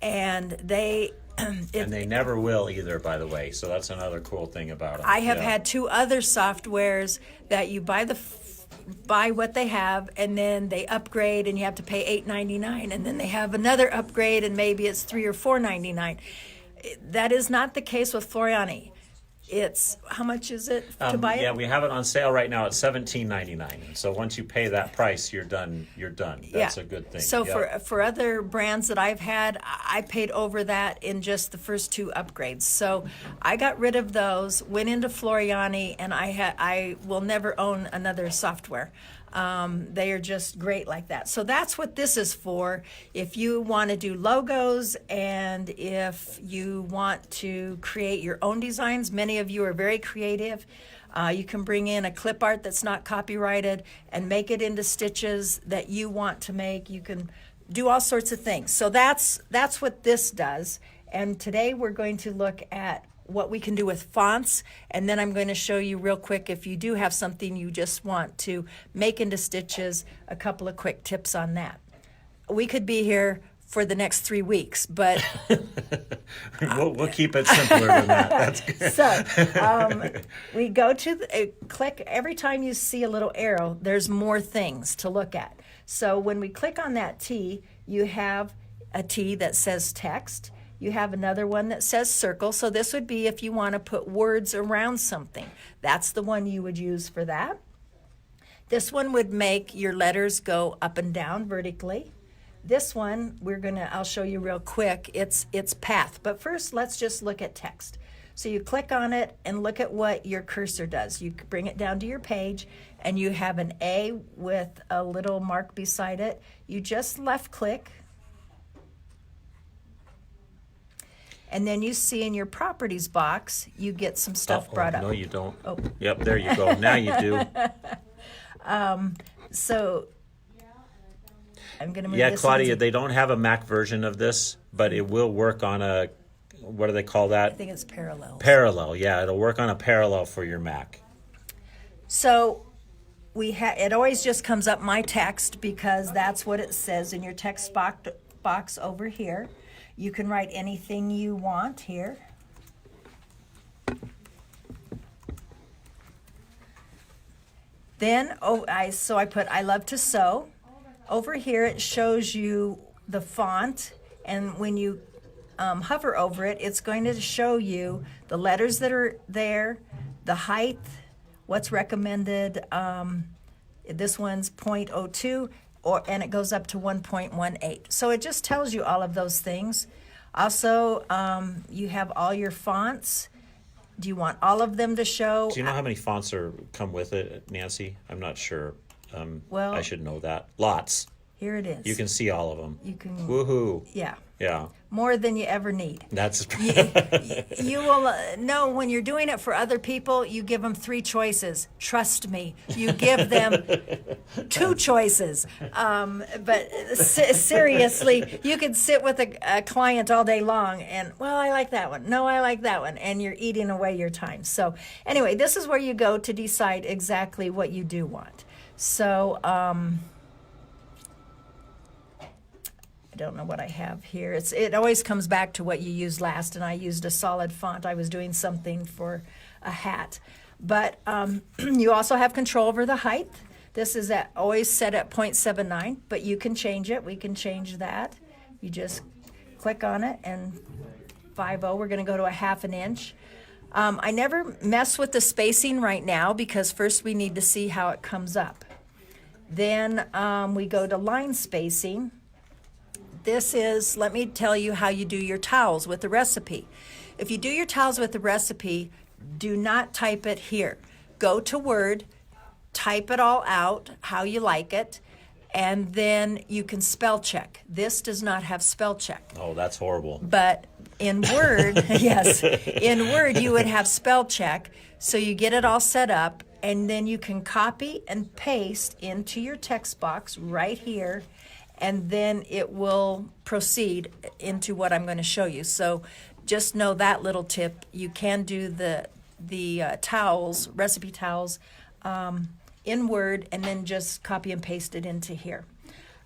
And they And they never will either, by the way. So that's another cool thing about them. I have had 2 other softwares that you buy what they have, and then they upgrade, and you have to pay $8.99, and then they have another upgrade, and maybe it's $3 or $4.99. That is not the case with Floriani. It's, how much is it to buy it? Yeah, we have it on sale right now at $17.99. So once you pay that price, you're done. You're done. That's a good thing. So Yep. for other brands that I've had, I paid over that in just the first 2 upgrades. So I got rid of those, went into Floriani, and I will never own another software. They are just great like that. So that's what this is for. If you want to do logos and if you want to create your own designs, many of you are very creative. You can bring in a clip art that's not copyrighted and make it into stitches that you want to make. You can do all sorts of things. So that's what this does. And today we're going to look at what we can do with fonts, and then I'm going to show you real quick, if you do have something you just want to make into stitches, a couple of quick tips on that. We could be here for the next 3 weeks, but we'll keep it simpler than that. That's good. So we go to click. Every time you see a little arrow, there's more things to look at. So when we click on that T, you have a T that says text. You have another one that says circle. So this would be if you want to put words around something. That's the one you would use for that. This one would make your letters go up and down vertically. This one, I'll show you real quick. It's path. But first, let's just look at text. So you click on it and look at what your cursor does. You bring it down to your page, and you have an A with a little mark beside it. You just left click. And then you see in your properties box, you get some stuff brought up. No, you don't. Oh. Yep, there you go. Now you do. So I'm going to move Yeah, this Claudia, into- they don't have a Mac version of this, but it will work on a, what do they call I that? think it's parallel. Parallel. Yeah, it'll work on a parallel for your Mac. So it always just comes up my text because that's what it says in your text box over here. You can write anything you want here. Then, I put I love to sew. Over here it shows you the font, and when you hover over it, it's going to show you the letters that are there, the height, what's recommended. This one's 0.02. And it goes up to 1.18. So it just tells you all of those things. Also, you have all your fonts. Do you want all of them to show? Do you know how many fonts come with it, Nancy? I'm not sure. Well, I should know that. Lots. Here it is. You can see all of them. You can. Woohoo. Yeah. Yeah. More than you ever need. That's You will know when you're doing it for other people, you give them 3 choices. Trust me, you give them 2 choices. But seriously, you could sit with a client all day long and, well, I like that one. No, I like that one. And you're eating away your time. So anyway, this is where you go to decide exactly what you do want. So, I don't know what I have here. It always comes back to what you used last, and I used a solid font. I was doing something for a hat. But you also have control over the height. This is always set at 0.79, but you can change it. We can change that. You just click on it, and 5/0, we're going to go to a 1/2 inch. I never mess with the spacing right now because first we need to see how it comes up. Then we go to line spacing. This is, let me tell you how you do your towels with the recipe. If you do your towels with the recipe, do not type it here. Go to Word, type it all out how you like it, and then you can spell check. This does not have spell check. Oh, that's horrible. But in Word, yes, in Word you would have spell check. So you get it all set up, and then you can copy and paste into your text box right here, and then it will proceed into what I'm going to show you. So just know that little tip. You can do the towels, recipe towels, in Word, and then just copy and paste it into here.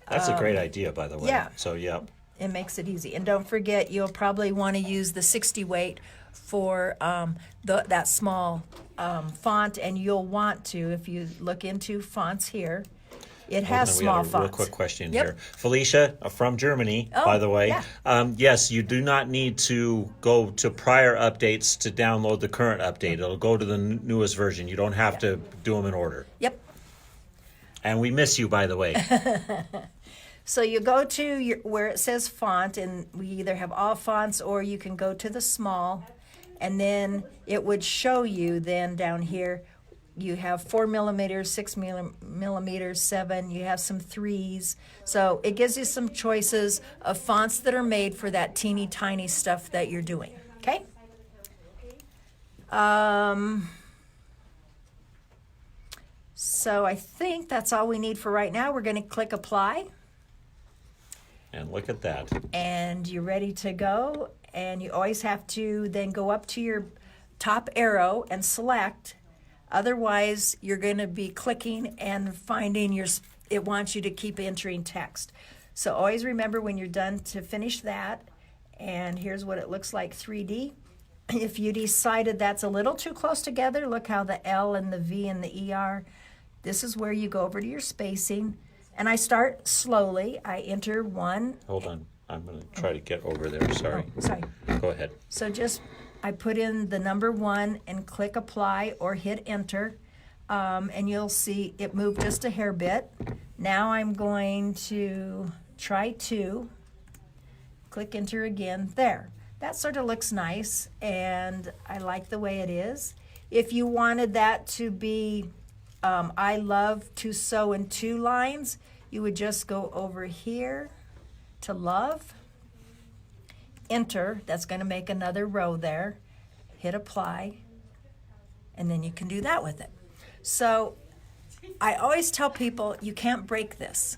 That's a great idea, by the way. yeah. So, yeah. It makes it easy. And don't forget, you'll probably want to use the 60 weight for that small font, and you'll want to, if you look into fonts here, it has We small have a fonts. real quick question Yep. here. Felicia, from Germany, Oh, by the way. yeah. Yes, you do not need to go to prior updates to download the current update. It'll go to the newest version. You don't have to do them in order. Yep. And we miss you, by the way. So you go to where it says font, and we either have all fonts or you can go to the small, and then it would show you then down here you have 4 millimeters, 6 millimeters, 7, you have some 3s. So it gives you some choices of fonts that are made for that teeny tiny stuff that you're doing, okay? So I think that's all we need for right now. We're going to click apply. And look at that. And you're ready to go, and you always have to then go up to your top arrow and select. Otherwise you're going to be clicking and finding it wants you to keep entering text. So always remember when you're done to finish that, and here's what it looks like 3D. If you decided that's a little too close together, look how the L and the V and the ER, this is where you go over to your spacing. And I start slowly. I enter 1. Hold on. I'm going to try to get over there. Sorry. Oh, sorry. Go ahead. So I put in the number 1 and click apply or hit enter. And you'll see it moved just a hair bit. Now I'm going to try 2. Click enter again. There. That sort of looks nice, and I like the way it is. If you wanted that to be I love to sew in 2 lines, you would just go over here to love, enter, that's going to make another row there, hit apply, and then you can do that with it. So I always tell people you can't break this.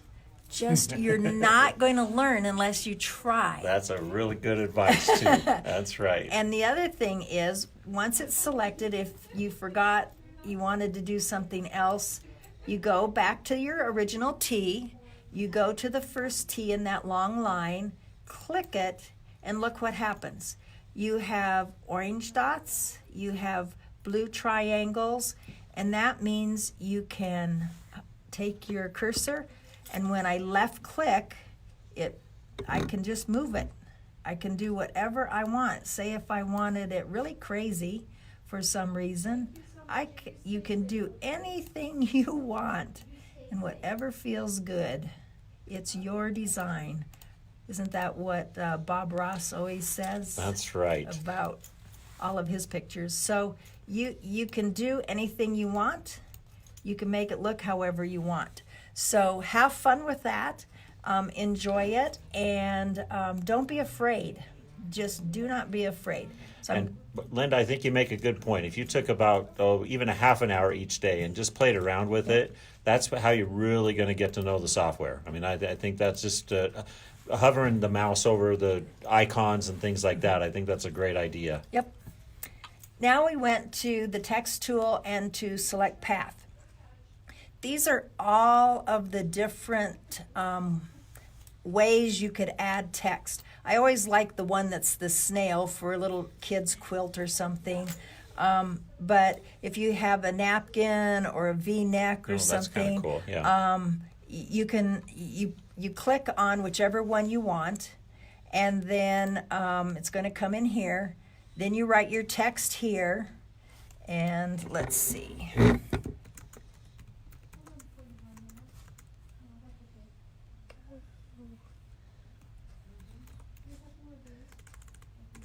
Just you're not going to learn unless you try. That's a really good advice, too. That's right. And the other thing is, once it's selected, if you forgot you wanted to do something else, you go back to your original T, you go to the first T in that long line, click it, and look what happens. You have orange dots, you have blue triangles, and that means you can take your cursor, and when I left click, I can just move it. I can do whatever I want. Say if I wanted it really crazy for some reason, you can do anything you want, and whatever feels good. It's your design. Isn't that what Bob Ross always says? That's right. About all of his pictures. So you can do anything you want. You can make it look however you want. So have fun with that. Enjoy it, and don't be afraid. Just do not be afraid. So And Linda, I think you make a good point. If you took about even a half an hour each day and just played around with it, that's how you're really going to get to know the software. I mean, I think that's just hovering the mouse over the icons and things like that. I think that's a great idea. Yep. Now we went to the text tool and to select path. These are all of the different ways you could add text. I always like the one that's the snail for a little kid's quilt or something. But if you have a napkin or a V-neck or That's something, kind of cool. Yeah. you can you click on whichever one you want, and then it's going to come in here. Then you write your text here, and let's see.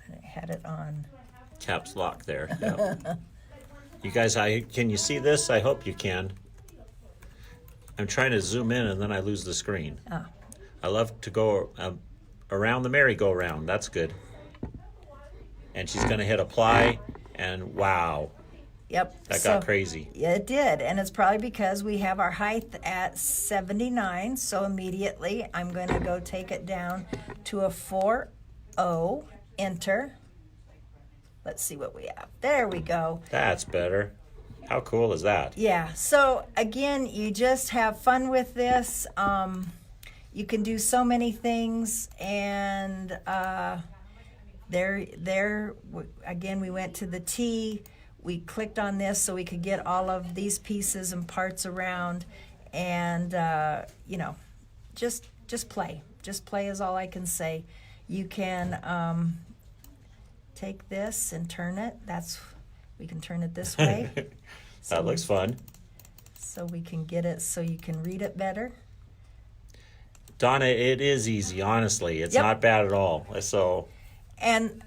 I had it on. Caps lock there. Yeah. You guys, can you see this? I hope you can. I'm trying to zoom in and then I lose the screen. Oh. I love to go around the merry-go-round. That's good. And she's going to hit apply, and wow, Yep. that got crazy. Yeah, it did. And it's probably because we have our height at 79. So immediately I'm going to go take it down to a 4-0, enter. Let's see what we have. There we go. That's better. How cool is that? Yeah. So again, you just have fun with this. You can do so many things, and again, we went to the T. We clicked on this so we could get all of these pieces and parts around, and just play. Just play is all I can say. You can take this and turn it. We can turn it this way. That looks fun. So we can get it so you can read it better. Donna, it is easy, honestly. It's Yep. not bad at all. So, And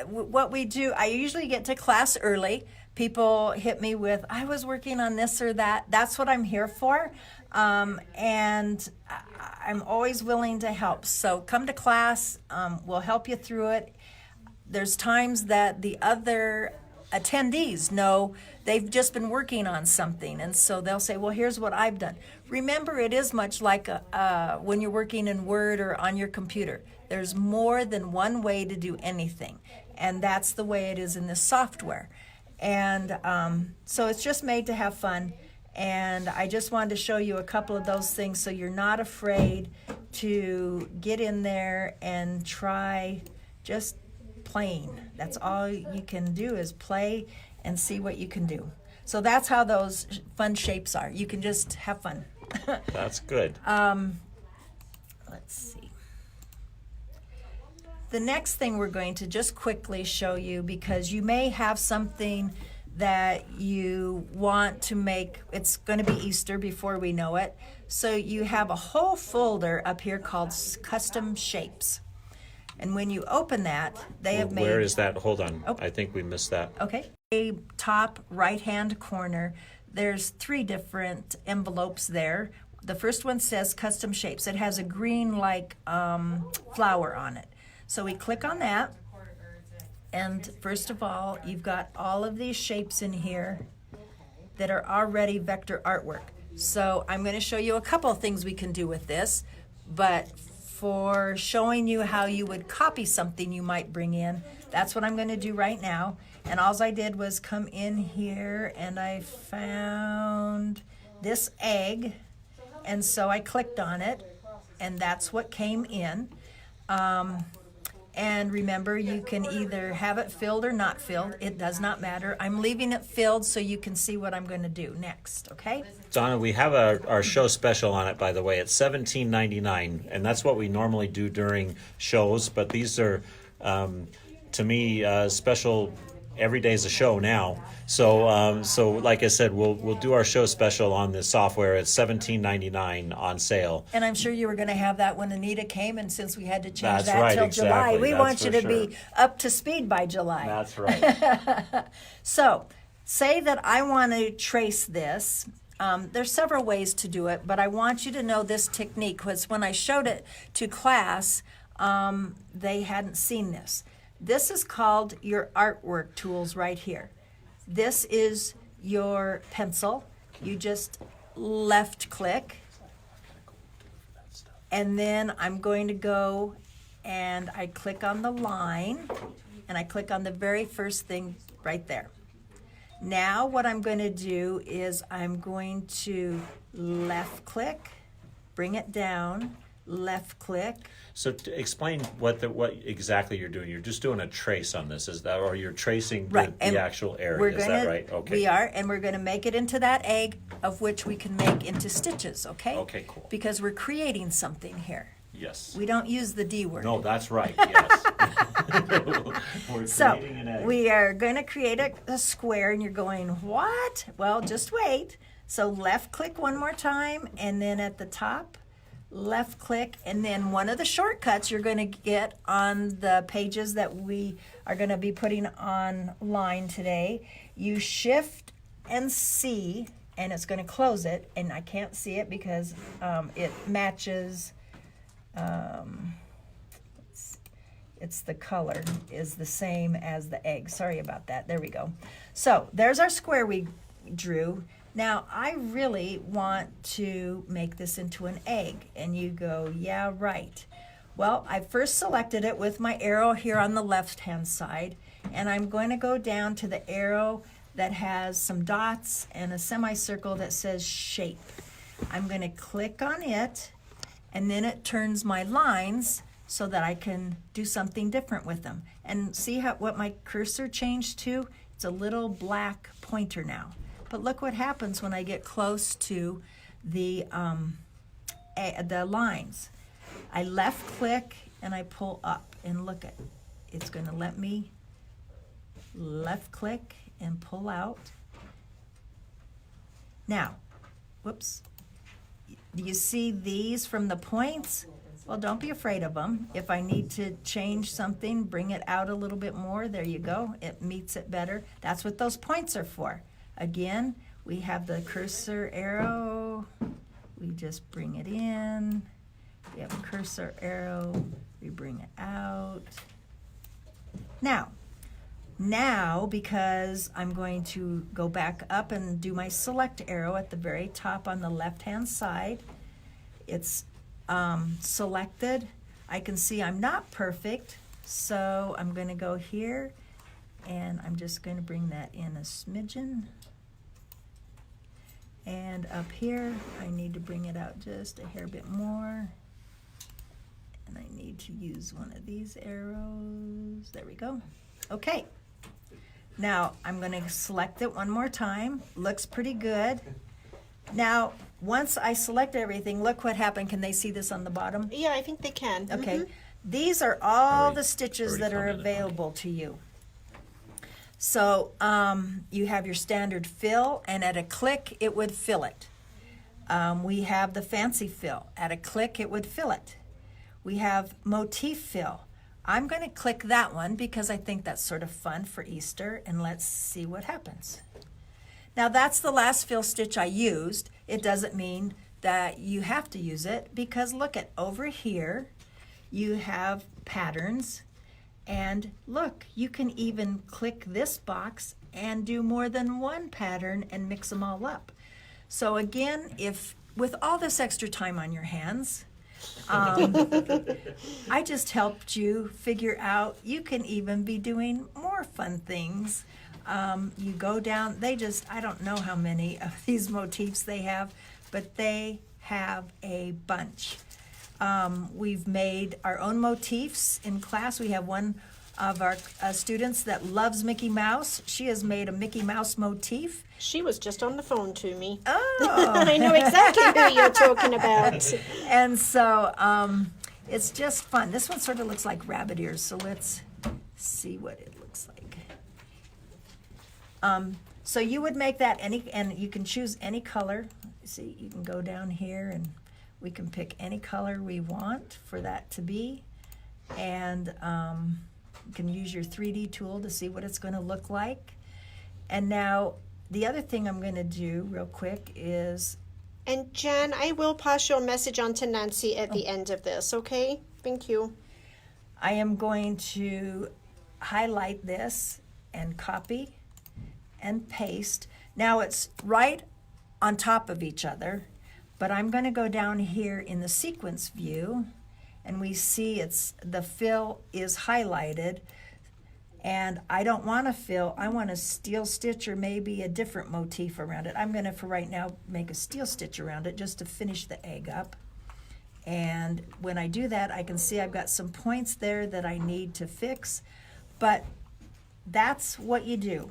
what we do, I usually get to class early. People hit me with, I was working on this or that. That's what I'm here for. And I'm always willing to help. So come to class. We'll help you through it. There's times that the other attendees know they've just been working on something, and so they'll say, well, here's what I've done. Remember, it is much like when you're working in Word or on your computer. There's more than one way to do anything, and that's the way it is in this software. And so it's just made to have fun, and I just wanted to show you a couple of those things so you're not afraid to get in there and try just playing. That's all you can do is play and see what you can do. So that's how those fun shapes are. You can just have fun. that's good. Let's see. The next thing we're going to just quickly show you, because you may have something that you want to make. It's going to be Easter before we know it. So you have a whole folder up here called Custom Shapes. And when you open that, they have made... Where is that? Hold on. Oh. I think we missed that. Okay. A top right-hand corner, there's 3 different envelopes there. The first one says Custom Shapes. It has a green like flower on it. So we click on that. And first of all, you've got all of these shapes in here that are already vector artwork. So I'm going to show you a couple of things we can do with this. But for showing you how you would copy something you might bring in, that's what I'm going to do right now. And all I did was come in here and I found this egg, and so I clicked on it, and that's what came in. And remember, you can either have it filled or not filled. It does not matter. I'm leaving it filled so you can see what I'm going to do next, okay? Donna, we have our show special on it, by the way. It's $17.99, and that's what we normally do during shows. But these are, to me, special. Every day is a show now. So like I said, we'll do our show special on this software. It's $17.99 on sale. And I'm sure you were going to have that when Anita came, and since we had to change That's that right, till exactly. July, we That's want you for to be up to speed by July. That's right. So, say that I want to trace this. There's several ways to do it, but I want you to know this technique, because when I showed it to class, they hadn't seen this. This is called your artwork tools right here. This is your pencil. You just left click, and then I'm going to go and I click on the line, and I click on the very first thing right there. Now what I'm going to do is I'm going to left click, bring it down, left click. So to explain what exactly you're doing. You're just doing a trace on this, is that, or you're tracing Right, the actual area? Is that right? Okay. We are, and we're going to make it into that egg, of which we can make into stitches, okay? Okay, cool. Because we're creating something here. Yes. We don't use the D word. No, that's right. Yes. We're So creating an egg. we are going to create a square, and you're going, what? Well, just wait. So left click one more time, and then at the top, left click, and then one of the shortcuts you're going to get on the pages that we are going to be putting online today, you shift and C and it's going to close it, and I can't see it because it matches, it's the color is the same as the egg. Sorry about that. There we go. So there's our square we drew. Now I really want to make this into an egg, and you go, yeah, right. Well, I first selected it with my arrow here on the left-hand side, and I'm going to go down to the arrow that has some dots and a semicircle that says shape. I'm going to click on it, and then it turns my lines so that I can do something different with them. And see what my cursor changed to? It's a little black pointer now. But look what happens when I get close to the lines. I left click and I pull up, and look at, it's going to let me left click and pull out. Now, whoops, do you see these from the points? Well, don't be afraid of them. If I need to change something, bring it out a little bit more, there you go. It meets it better. That's what those points are for. Again, we have the cursor arrow. We just bring it in. We have a cursor arrow. We bring it out. Now, because I'm going to go back up and do my select arrow at the very top on the left-hand side, it's selected. I can see I'm not perfect, so I'm going to go here, and I'm just going to bring that in a smidgen. And up here, I need to bring it out just a hair bit more. And I need to use one of these arrows. There we go. Okay. Now, I'm going to select it one more time. Looks pretty good. Now, once I select everything, look what happened. Can they see this on the bottom? Yeah, I think they can. Okay. These are all the stitches that are available to you. So you have your standard fill, and at a click, it would fill it. We have the fancy fill. At a click, it would fill it. We have motif fill. I'm going to click that one because I think that's sort of fun for Easter, and let's see what happens. Now that's the last fill stitch I used. It doesn't mean that you have to use it, because look at over here, you have patterns, and look, you can even click this box and do more than one pattern and mix them all up. So again, if with all this extra time on your hands, I just helped you figure out you can even be doing more fun things. You go down, I don't know how many of these motifs they have, but they have a bunch. We've made our own motifs in class. We have one of our students that loves Mickey Mouse. She has made a Mickey Mouse motif. She was just on the phone to me. Oh! I know exactly who you're talking about. And so it's just fun. This one sort of looks like rabbit ears, so let's see what it looks like. So you would make that and you can choose any color. See, you can go down here and we can pick any color we want for that to be. And you can use your 3D tool to see what it's going to look like. And now the other thing I'm going to do real quick is... And Jan, I will pass your message on to Nancy at the end of this, okay? Thank you. I am going to highlight this and copy and paste. Now it's right on top of each other, but I'm going to go down here in the sequence view, and we see the fill is highlighted, and I don't want to fill, I want a steel stitch or maybe a different motif around it. I'm going to, for right now, make a steel stitch around it just to finish the egg up. And when I do that, I can see I've got some points there that I need to fix, but that's what you do.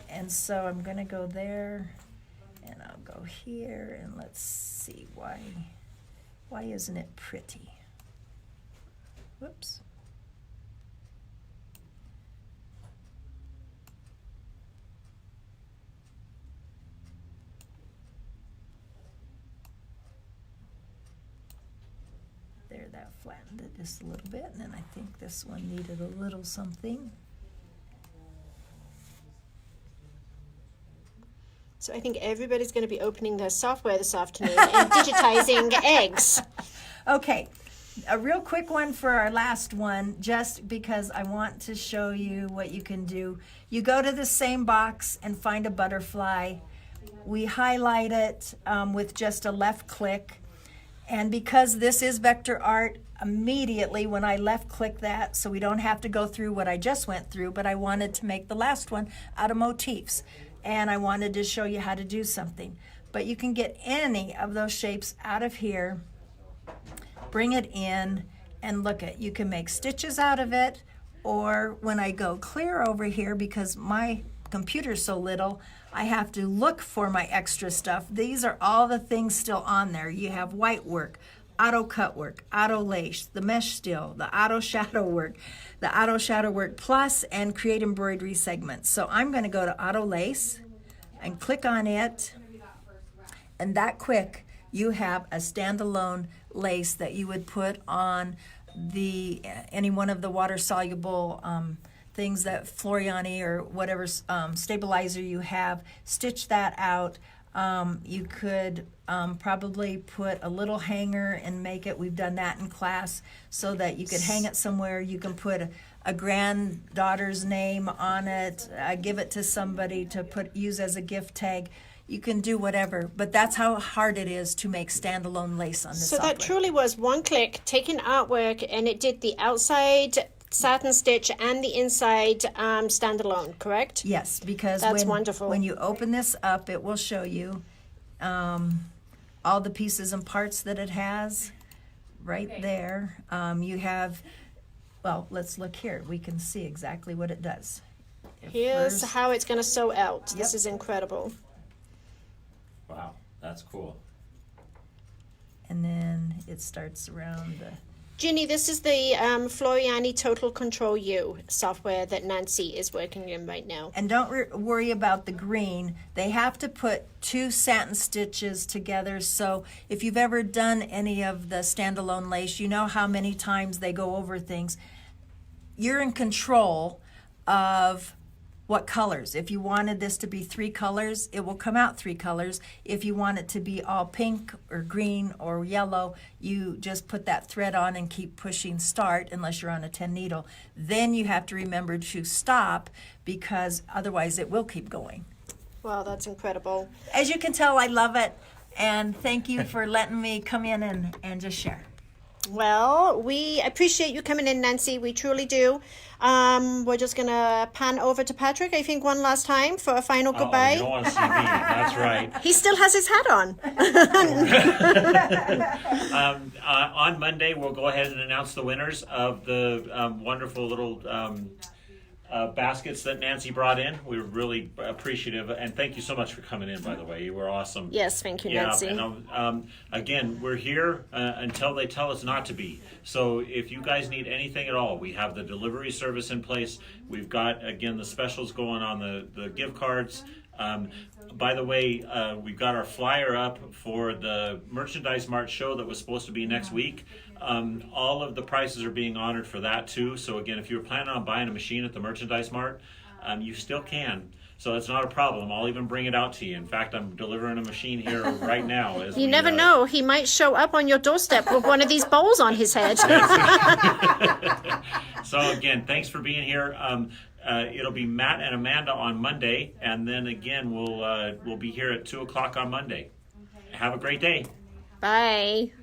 And so I'm going to go there, and I'll go here, and let's see why isn't it pretty? Whoops. There, that flattened it just a little bit, and then I think this one needed a little something. So I think everybody's going to be opening their software this afternoon and digitizing eggs. Okay, a real quick one for our last one, just because I want to show you what you can do. You go to the same box and find a butterfly. We highlight it with just a left click. And because this is vector art, immediately when I left click that, so we don't have to go through what I just went through, but I wanted to make the last one out of motifs. And I wanted to show you how to do something. But you can get any of those shapes out of here, bring it in, and look at, you can make stitches out of it, or when I go clear over here, because my computer's so little, I have to look for my extra stuff. These are all the things still on there. You have white work, auto cut work, auto lace, the mesh steel, the auto shadow work, the auto shadow work plus, and create embroidery segments. So I'm going to go to auto lace and click on it, and that quick you have a standalone lace that you would put on the any one of the water soluble things that Floriani or whatever stabilizer you have. Stitch that out. You could probably put a little hanger and make it, we've done that in class, so that you could hang it somewhere. You can put a granddaughter's name on it, give it to somebody to use as a gift tag. You can do whatever, but that's how hard it is to make standalone lace on this So software. that truly was one click, taking artwork, and it did the outside satin stitch and the inside standalone, correct? Yes, because That's wonderful. when you open this up, it will show you all the pieces and parts that it has right there. You have, well, let's look here. We can see exactly what it does. Here's First- how it's going to sew out. This Yep. is incredible. Wow, that's cool. And then it starts around the... Ginny, this is the Floriani Total Control U software that Nancy is working in right now. And don't worry about the green. They have to put 2 satin stitches together. So if you've ever done any of the standalone lace, you know how many times they go over things. You're in control of what colors. If you wanted this to be 3 colors, it will come out 3 colors. If you want it to be all pink or green or yellow, you just put that thread on and keep pushing start unless you're on a 10 needle. Then you have to remember to stop, because otherwise it will keep going. Wow, that's incredible. As you can tell, I love it, and thank you for letting me come in and just share. Well, we appreciate you coming in, Nancy. We truly do. We're just going to pan over to Patrick, I think, one last time for a final goodbye. You don't want to see me. That's right. He still has his hat on. On Monday, we'll go ahead and announce the winners of the wonderful little baskets that Nancy brought in. We were really appreciative, and thank you so much for coming in, by the way. You were awesome. Yes, thank you, Nancy. And again, we're here until they tell us not to be. So if you guys need anything at all, we have the delivery service in place. We've got, again, the specials going on the gift cards. By the way, we've got our flyer up for the Merchandise Mart show that was supposed to be next week. All of the prices are being honored for that too. So again, if you were planning on buying a machine at the Merchandise Mart, you still can. So it's not a problem. I'll even bring it out to you. In fact, I'm delivering a machine here right now. You never know. He might show up on your doorstep with one of these bowls on his head. So again, thanks for being here. It'll be Matt and Amanda on Monday, and then again we'll be here at 2:00 on Monday. Have a great day. Bye.